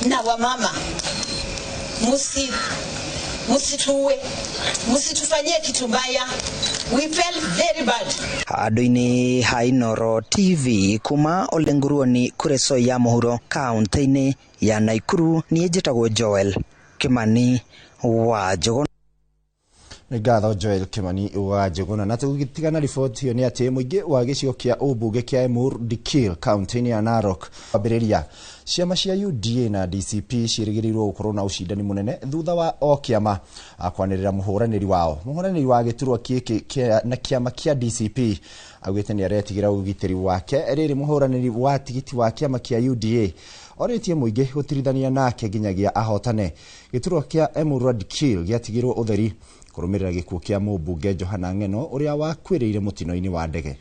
na wamama. Musitufanyie kitu mbaya. We felt very bad. Handu-ini ha Inooro TV kuma Olenguruoni Kureso ya muhuro kaunti-ini ya Nakuru, ni njitagwo Joel Kimani wa Jogo. Ngatho Joel Kimani wa Njuguna. Na tugitigana riboti hiyo ni ati muingi wa gicigo kia ubunge kia Emuru Dikir county ya Narok ambiriria ciama cia UDA na DCP cirigiriirwo gukorwo na ucindani munene thutha wa o kiama akwanirira muhuraniri wao. Muhuraniri wa giturwa giki na kiama kia DCP agwite ni aretigira ugitiri wake riri muhuraniri wa tigiti wa kiama kia UDA oretie muingi gutirithania nake nginyagia ahotane. Giturwa kia Emuru Dikir giatigirwo utheri kurumirira gikuo kia mubunge Johana Ng'eno uria wakwiriire mutino-ini wa ndege.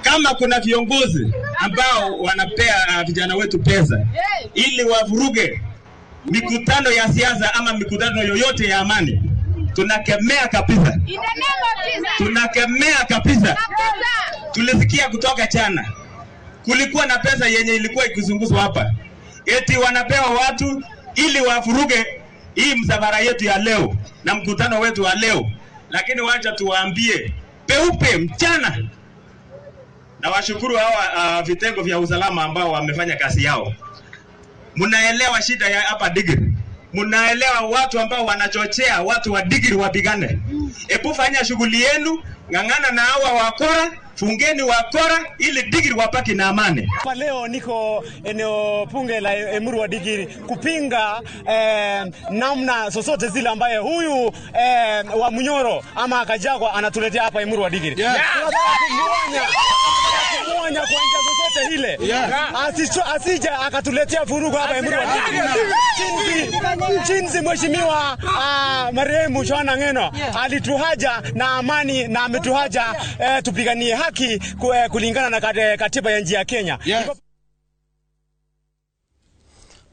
Kama kuna viongozi ambao wanapea vijana wetu pesa ili wavuruge mikutano ya siasa ama mikutano yoyote ya amani, tunakemea kabisa. Tunakemea kabisa. Tulisikia kutoka jana kulikuwa na pesa yenye ilikuwa ikizunguzwa hapa, eti wanapewa watu ili wavuruge hii msafara yetu ya leo na mkutano wetu wa leo. Lakini wacha tuwaambie peupe mchana, na washukuru hawa vitengo vya usalama ambao wamefanya kazi yao. Munaelewa shida ya hapa Digiri, munaelewa watu ambao wanachochea watu wa Digiri wapigane. Ebu fanya shughuli yenu, ng'ang'ana na hawa wakora, fungeni wakora ili Digiri wapaki na amani. Kwa leo niko eneo bunge la Emuru wa Digiri kupinga namna zozote zile ambaye huyu wa Munyoro ama Kajagwa anatuletea hapa Emuru wa Digiri. Tunataka kumuonya kwa njia zozote ile. Asije akatuletea vurugu hapa Emuru wa Digiri. Chinzi mheshimiwa marehemu Johana Ng'eno alituhaja na amani na ametuhaja tupiganie haki kulingana na katiba ya nchi ya Kenya.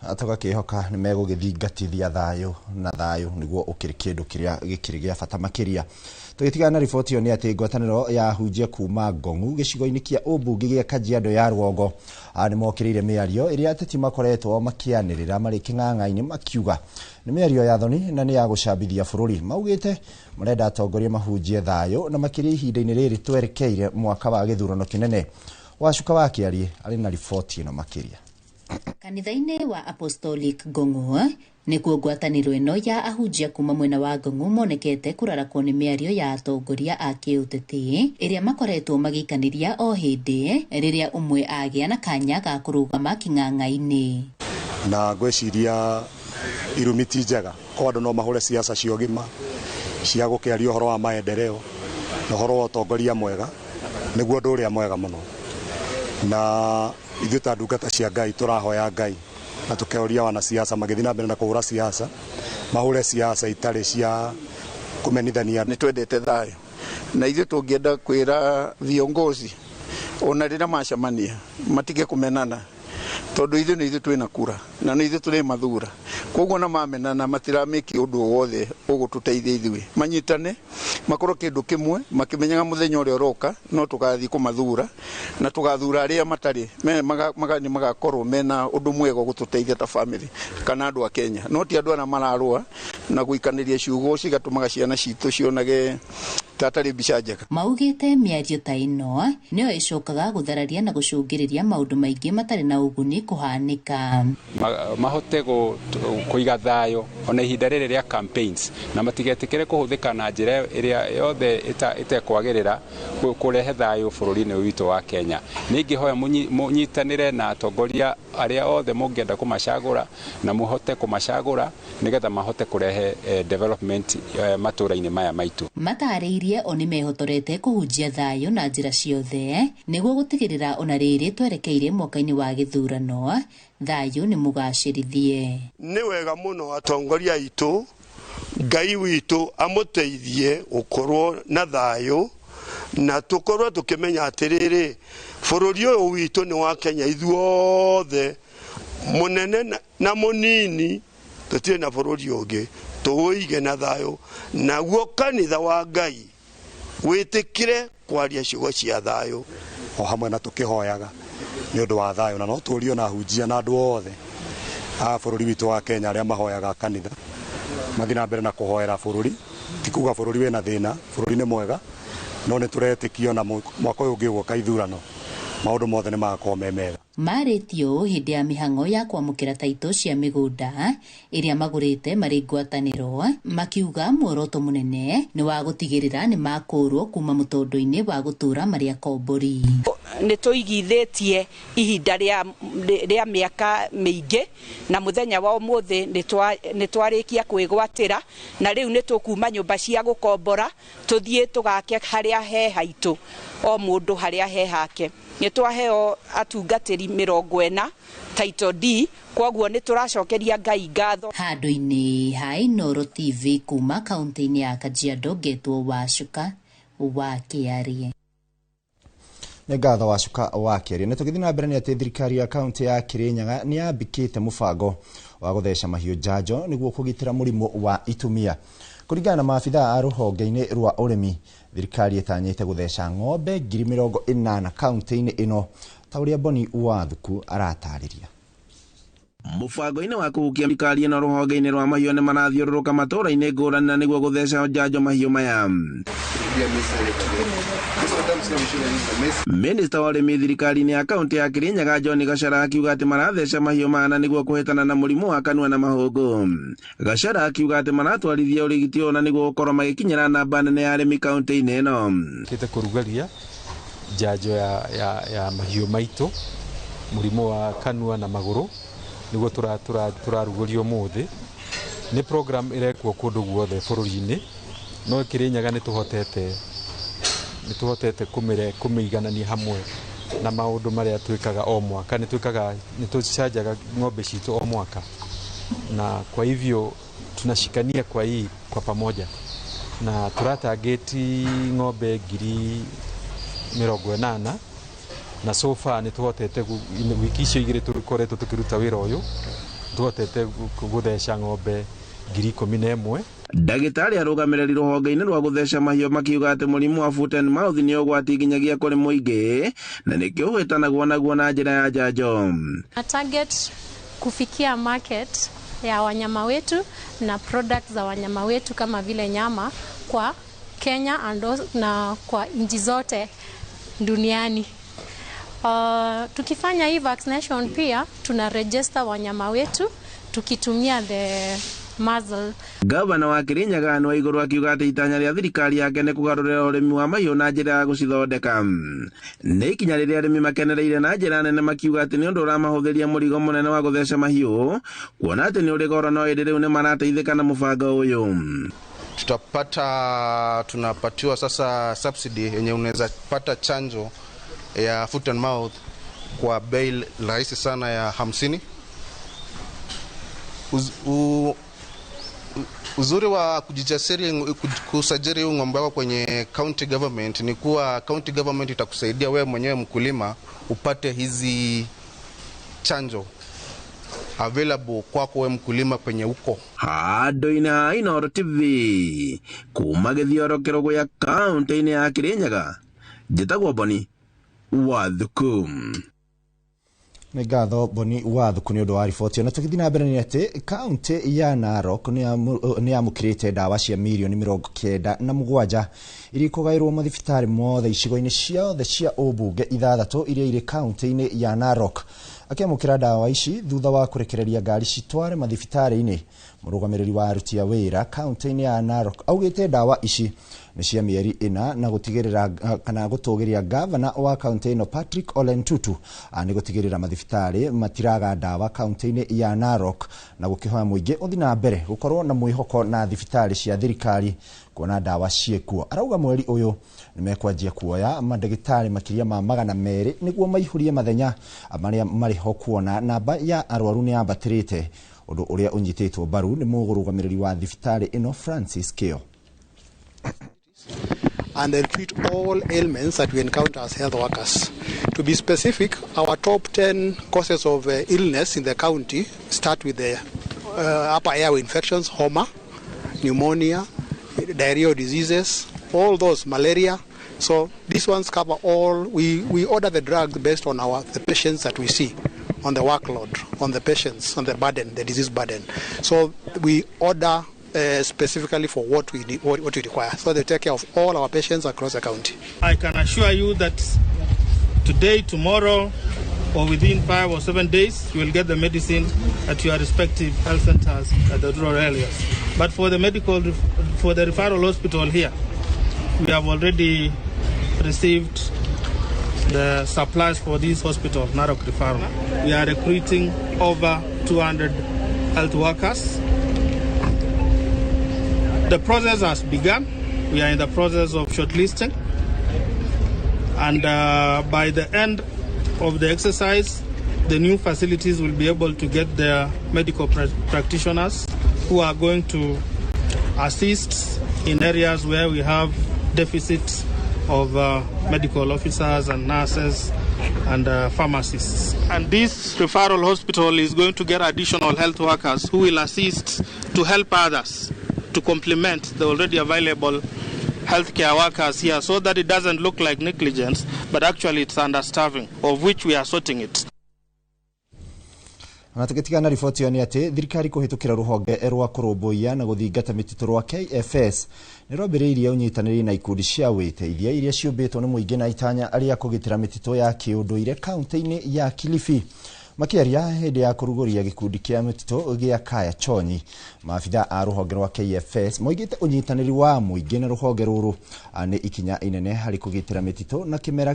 Atoka kihoka ni megugithingatithia thayo na thayo niguo ukiri kindu kiria gikiri gia bata makiria. Tugitigana riboti yo ni ati ngwataniro ya hunjia kuma Ngong'u gicigo-ini kia ubunge gia Kajiado ya Rwongo ni mokirire miario iria ateti makoretwo makianirira mari king'ang'a-ini makiuga ni miario ya thoni na ni ya gucambithia bururi. Maugite marenda atongoria mahunjie thayo na makiria ihinda-ini riri twerekeire mwaka wa githurano kinene. Wacuka wa Kiarie ari na riboti ino makiria. Kanitha-ini wa Apostolic Ngong'u nikuo ngwataniro ino ya ahunjia kuma mwena wa Ngong'u monekete kurarakwo ni miario ya atongoria a kiuteti iria makoretwo magikaniria o hindi riria umwe agia na kanya ga kurugama king'ang'a-ini. Na gweciria irumiti njega kwa andu no mahure siasa ciogima cia gukiaria uhoro wa maendeleo na uhoro wa utongoria mwega niguo ndu uria mwega muno. Na ithuĩ ta ndungata cia Ngai turahoya Ngai na tukeoria wana siasa magithii na mbere na kuhura siasa mahure siasa itari cia kumenithania. Ni twendete thayo na ithuĩ tungienda kwira viongozi ona rĩrĩa macemania matige kumenana, tondu ithuĩ nĩ ithuĩ twina kura na nĩ ithuĩ tũrĩ mathura. Koguo na mamenana matiramĩki ũndũ wothe ũgũtũteithia ithuĩ, manyitane makorwo kĩndũ kĩmwe makimenyaga mũthenya ũrĩa ũroka no tugathiĩ kũmathura na tugathura arĩa matarĩ magakorwo mena ũndũ mwega gũtũteithia ta family kana andũ a Kenya, no ti andũ ana mararũa na guikanĩria ciugo cigatũmaga ciana citũ cionage tatari mbica njega. Maugite miario ta ino nĩyo icokaga guthararia na gucungĩrĩria maũndũ maingĩ matarĩ na ũguni kuhanĩka. Mahote kuiga thayo ona ihinda rĩrĩ rĩa campaigns na matigetikire kuhuthika na njĩra ĩrĩa yothe ĩtekwagĩrĩra kurehe thayo bũrũri-inĩ witũ wa Kenya. Ningĩhoya mũnyitanĩre na atongoria arĩa othe mũngĩenda kũmacagũra na mũhote kũmacagũra nĩgetha mahote kurehe development matũra-inĩ maya maitũ. Matarĩirie oni mehotorete kuhunjia thayo na njĩra ciothe nĩguo gũtigĩrĩra ona rĩrĩ twerekeire mwaka-inĩ wa gĩthurano thayo nĩ mũgacĩrithie. Nĩ wega mũno atongoria aitũ Ngai witũ amũteithie gũkorwo na thayo na tukorwo tukimenya atiriri bũrũri ũyũ witũ nĩ wa Kenya ithuothe munene na munini tutirĩ na bũrũri ũngĩ tuwĩige na thayo naguo kanitha wa Ngai wĩtĩkire kwaria ciugo cia thayo o hamwe na tukihoyaga nĩ ũndũ wa thayo na no tũrio na hunjia na andũ othe a bũrũri witũ wa Kenya arĩa mahoyaga kanitha mathi na mbere na kuhoera bũrũri ti kuga bũrũri wĩna thĩna, bũrũri nĩ mwega no nĩ tũretĩkio na mwaka ũyũ ũngĩ gũka ithurano maundu mothe ni magakorwo me mega. Maretio hindi ya mihango ya kwamukira taito cia migunda iria magurite mari ngwataniro makiuga muoroto munene ni wa gutigirira ni makurwo kuma mutondo-ini wa gutura maria kombori. Ni tuigithitie ihinda ria miaka miingi na muthenya wa umuthi ni twarikia kwigwatira na riu ni tukuma nyumba cia gukombora tuthie tugake haria he haitu o mundu haria he hake. Ni twaheo atungatiri 40 Title D kwoguo ni turacokeria Ngai ngatho. Handu-ini ha Inooro TV kuma kaunti-ini ya Kajiado Getwo Wacuka wakiarie. Nĩ ngatho Wacuka wakiarie. Na tũgĩthiĩ na mbere nĩ atĩ thirikari ya kaunti ya Kirinyaga nĩ yambĩkĩte mũbango wa gũtheca mahiũ njanjo nĩguo kũgitĩra mũrimũ wa itumia. Kũringana na maabithaa a rũhonge-inĩ rwa ũrĩmi, thirikari ĩtanyĩte gũtheca ng'ombe 80,000 kaunti-inĩ ĩno, ta ũrĩa Boni Wathuku aratarĩria. Mũbango-inĩ wa kũhukia thirikari ĩno rũhonge-inĩ rwa mahiũ nĩ marathiũrũrũka matũũra-inĩ ngũrani na nĩguo gũtheca njanjo mahiũ maya. Minister wa ũrĩmi thirikari-inĩ ya kaunti ya Kirinyaga John Gachara akiuga atĩ maratheca mahiũ mana nĩguo kũhĩtana na mũrimũ wa kanua na mahũngũ. Gachara akiuga atĩ maratwarithia ũrigiti ũyũ na nĩguo gũkorwo magĩkinyĩra namba nene ya arĩmi kaunti-inĩ ĩno. Kĩte kũrugaria njanjo ya mahiũ maitũ mũrimũ wa kanua na magũrũ nĩguo tũrarugũrio mũthĩ. Nĩ program ĩrekwo kũndũ guothe bũrũri-inĩ, no Kirinyaga nĩ tuhotete kumĩiganania hamwe na maũndũ marĩa twĩkaga o mwaka. Nĩ tũcanjaga ng'ombe citũ o mwaka, na kwa hivyo tunashikania kwa pamoja na turatangeti ng'ombe 80,000 na so far nĩ tuhotete wiki icio igĩrĩ tũkoretwo tũkĩruta wĩra ũyũ tuhotete gũtheca ng'ombe 11,000. Ndagĩtarĩ arũgamĩrĩri rũhonge-inĩ rwa gũtheca mahiũ makiuga atĩ mũrimũ wa foot and mouth nĩ ũgwati nginyagia kũrĩ mũingĩ na nĩkĩo ũhĩtanagwo naguo na njĩra ya njanjo. Na target kufikia market ya wanyama wetu na products za wanyama wetu kama vile nyama kwa Kenya na kwa nchi zote duniani. Tukifanya hii vaccination pia tuna register wanyama wetu tukitumia the muzzle. Gavana wa Kirinyaga nĩ Waigũrũ akiuga atĩ itanya rĩa thirikari yake nĩ kũgarũrĩra ũrĩmi wa mahiũ na njĩra ya gũcithondeka. Nĩ ikinya rĩrĩa arĩmi makenereire na njĩra nene makiuga atĩ nĩ ũndũ ũramahũthĩria mũrigo mũnene wa gũtheca mahiũ, kuona atĩ nĩ ũrĩ goro no hĩndĩ rĩu nĩ marateithĩka na mũbango ũyũ. Tunapatiwa sasa subsidy yenye unaweza pata chanjo ya foot and mouth kwa bei rahisi sana ya 50. Uzuri wa kusajili ng'ombe wako kwenye county government ni kuwa county government itakusaidia wewe mwenyewe mkulima upate hizi chanjo available kwako wewe mkulima kwenye uko. Handu-inĩ ha Inooro TV kuma gĩthiorokero gĩa kaunti-inĩ ya Kirinyaga, njĩtagwo Boni Wathuku. Nĩ ngatho Boni Wathuku nĩ ũndũ wa riboti. Na tũgĩthiĩ na mbere nĩ atĩ kaunti ya Narok nĩ yamũkĩrĩte ndawa cia mirioni 97 iria ikũgaĩrwo mathibitarĩ mothe icigo-inĩ ciothe cia ũmbunge 6 iria irĩ kaunti-inĩ ya Narok. Akĩamũkĩra ndawa ici thutha wa kũrekereria ngari citware mathibitarĩ-inĩ, mũrũgamĩrĩri wa aruti a wĩra kaunti-inĩ ya Narok augĩte ndawa ici nĩ cia mĩeri 4 na gũtigĩrĩra kana gũtũgĩria gavana wa kaunti ĩno Patrick Ole Ntutu nĩ gũtigĩrĩra mathibitarĩ matiraga ndawa kaunti-inĩ ya Narok na gũkĩhoya mũingĩ ũthiĩ na mbere gũkorwo na mwĩhoko na thibitarĩ cia thirikari kuona ndawa ciĩkuo. Arauga mweri ũyũ nĩ mekwanjia kuoya mandagĩtarĩ makĩria ma 200 nĩguo maihũrie mathenya marĩa marĩ ho kuona namba ya arwaru nĩ yambatĩrĩte, ũndũ ũrĩa ũnyitĩtwo mbaru nĩ mũrũgamĩrĩri wa thibitarĩ ĩno Francis Keo. And they treat all ailments that we encounter as health workers. To be specific, our top 10 causes of illness in the county start with the upper airway infections, homa, pneumonia, diarrheal diseases, all those, malaria. So these ones cover all. We order the drugs based on the patients that we see, on the workload, on the patients, on the burden, the disease burden. So we order specifically for what we need, what we require. So they take care of all our patients across the county. I can assure you that today, tomorrow, or within 5 or 7 days, you will get the medicine at your respective health centers at the rural areas. But for the referral hospital here, we have already received the supplies for this hospital, Narok referral. We are recruiting over 200 health workers. The process has begun. We are in the process of shortlisting. And by the end of the exercise, the new facilities will be able to get their medical practitioners who are going to assist in areas where we have deficits of medical officers and nurses and pharmacists. And this referral hospital is going to get additional health workers who will assist to help others to complement the already available healthcare workers here, so that it doesn't look like negligence, but actually it's understaffing, of which we are sorting it. Na tukitigana ripoti yo ni ati thirikari kuhitukira ruhonge rwa kurumbuia na guthingata mititu rwa KFS ni rwambiriirie unyitaniri na ikundi cia witeithia iria ciumbitwo ni muingi na itanya aria kugitira mititu ya kiunduire kaunti-ini ya Kilifi. Makiaria hindi ya kuruguria gikundi kia mititu gia Kaya Chonyi, maafitha a ruhonge rwa KFS moigite unyitaniri wa muingi na ruhonge ruru ni ikinya inene hari kugitira mititu na kimera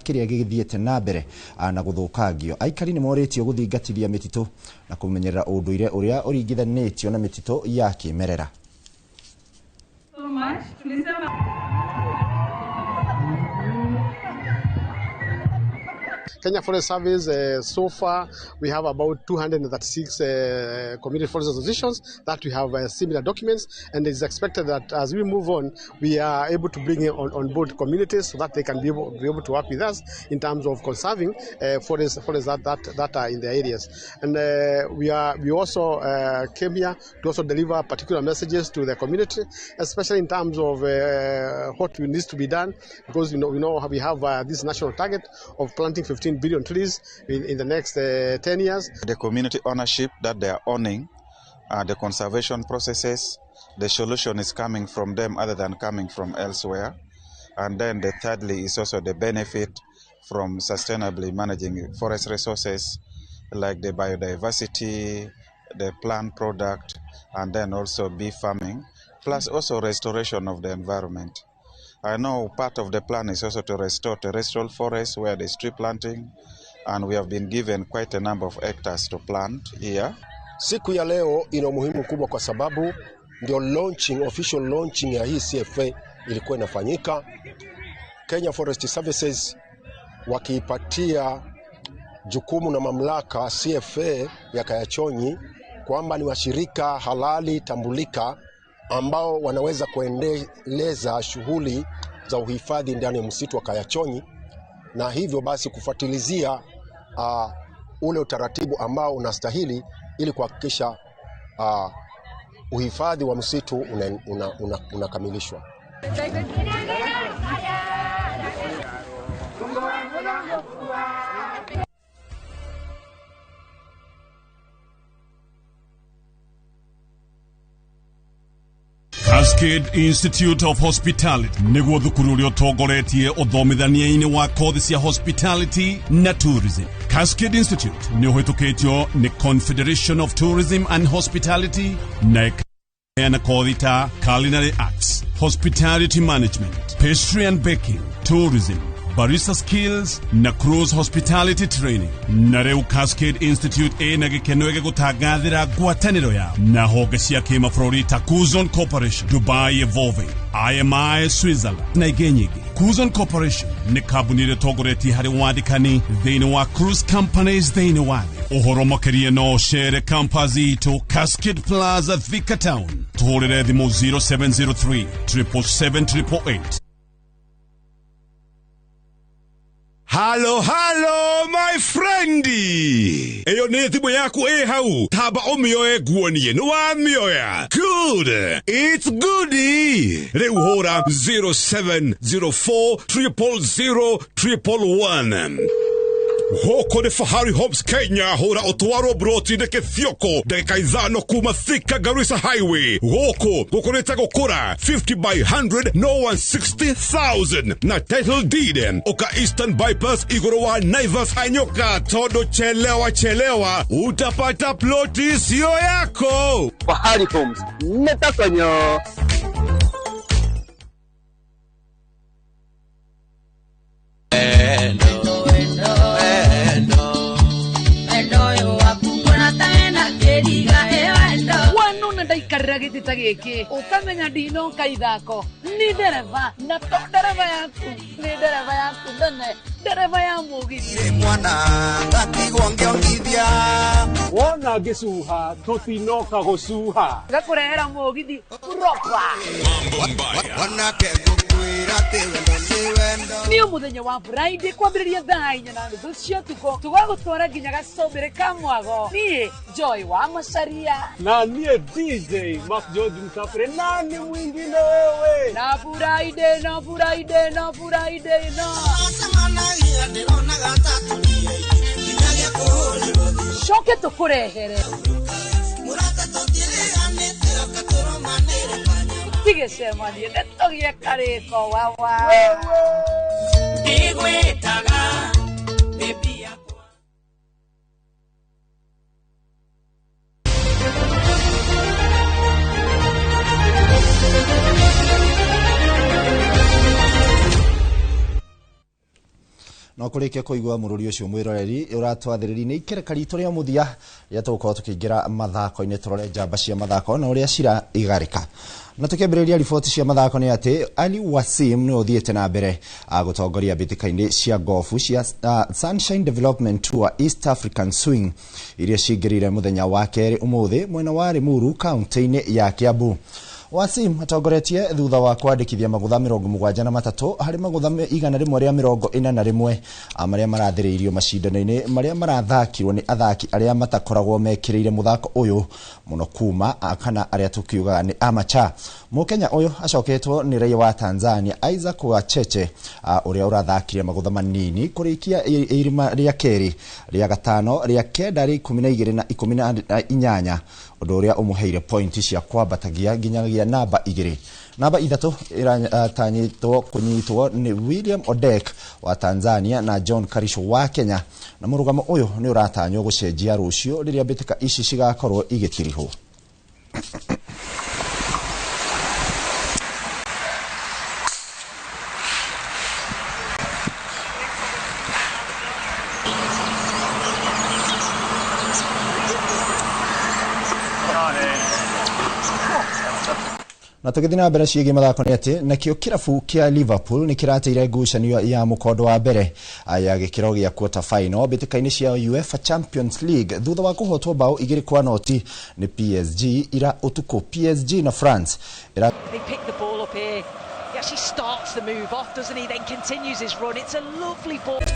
kiria githiete na mbere na guthukangio. Aikari ni moritio guthingatithia mititu na kumenyerera unduire uria uringithanitio na mititu ya kimerera. Kenya Forest Service, so far we have about 236 community forest associations that we have similar documents, and it's expected that as we move on, we are able to bring on board communities so that they can be able to work with us in terms of conserving forests that are in the areas. And we also came here to also deliver particular messages to the community, especially in terms of what needs to be done, because we know we have this national target of planting 15 billion trees in the next 10 years. The community ownership that they are owning, the conservation processes, the solution is coming from them other than coming from elsewhere. And then the thirdly is also the benefit from sustainably managing forest resources like the biodiversity, the plant product, and then also bee farming, plus also restoration of the environment. I know part of the plan is also to restore terrestrial forests where there's tree planting, and we have been given quite a number of hectares to plant here. Siku ya leo ina umuhimu kubwa kwa sababu ndio official launching ya hii CFA ilikuwa inafanyika. Kenya Forest Services wakiipatia jukumu na mamlaka CFA ya Kaya Chonyi kwamba ni washirika halali tambulika ambao wanaweza kuendeleza shughuli za uhifadhi ndani ya msitu wa Kaya Chonyi, na hivyo basi kufuatilizia ule utaratibu ambao unastahili ili kuhakikisha uhifadhi wa msitu unakamilishwa. Cascade Institute of Hospitality niguo thukuru uria utongoretie uthomithania-ini wa kothi cia hospitality na tourism. Cascade Institute ni uhitukitio ni Confederation of Tourism and Hospitality na kothi ta Culinary Arts, Hospitality Management, Pastry and Baking, Tourism, barista skills na cruise hospitality training. Na reu Cascade Institute ina gikeno ege gutagathira ngwataniro ya na honge cia kimabũrũri ta Kuzon Corporation, Dubai Evolving, IMI Switzerland na ingĩ nyingĩ. Kuzon Corporation ni kambuni ĩrĩa ĩtongoretie harĩ wandĩkani thĩinĩ wa cruise companies thĩinĩ wa thĩ. Ũhoro makĩria no cere campus itũ Cascade Plaza Thika Town, tũhũrĩre thimũ 0703 777 Halo, my friendy. Eyo ne thimu yaku hau. Taba omioe guonie. No amioya. Good. It's goody. Reu hora 0704 000 111. Hoko ni Fahari Homes Kenya, hura otwaro broti de Kithioko, dakika ithano kuma Thika Garissa Highway. Hoko kukureta gukura 50 by 100 no 160,000 na title deed oka Eastern Bypass igoro wa Naivas Hanyoka. Todo chelewa utapata ploti sio yako. Fahari Homes netakanyo. Karagiti tageki ukamenya dino kaidako ni dereva na to dereva yaku ndane dereva ya mugiti mwana ngatigwo ngiongithia wona gisuha tutinoka gusuha gakurehera mugiti propa wana kegukwira tiwendo ni umuthenya wa Friday kwambiriria thainya na nuthu cia tuko tugagutwara nginya gacomere ka mwago ni Joy wa Macharia na nie DJ Mark George Msafiri na ni mwingine wewe na Friday shoke tukurehere tigesemanie netogie kariko wawa igwetaga bebi yakwa no kurikia kuigwa mururi ucio mwiroreri uratwathiriri ni ikereka rito ria muthia ya tuko tukiingira mathako-ini turore njamba cia mathako na uria cira igarika na tukiambiriria riboti cia mathako ni ati Ali Wasim ni uthiete na mbere gutongoria mbitikaini cia golfu cia Sunshine Development Tour East African Swing iria cingirire muthenya wa keri umuthi mwena wa Limuru kaunti-ini ya Kiambu. Wasim atongoretie thutha wa kwandikithia magutha 73 hari magutha 141 maria marathiriirio macindano-ini maria marathakirwo ni athaki aria matakoragwo mekiriire muthako uyu muno kuma kana aria tukiugaga ni amacha. Mukenya uyu acoketwo ni raia wa Tanzania Isaac Wacheche uria urathakire magutha manini kurikia irima ria keri ria gatano ria kenda ria 12 na 18 undu uria umuheire pointi cia kwambatagia nginyagia namba 2. Namba 3 iratanyitwo kunyitwo ni William Odek wa Tanzania na John Karisho wa Kenya, na murugamo uyu ni uratanywo gucenjia rucio riria mbitika ici cigakorwo igitiriho. Na tugithina mbere ciigi mathako ni ati nakio kirabu kia Liverpool ni kirateire ngucanio ya mukondo wa mbere ya gikiro gia quarter final mbitikaini cia UEFA Champions League thutha wa kuhotwo bao 2-0 ni PSG ira utuku. PSG na France they pick the ball up here. He actually starts the move off, doesn't he? Then continues his run. It's a lovely ball.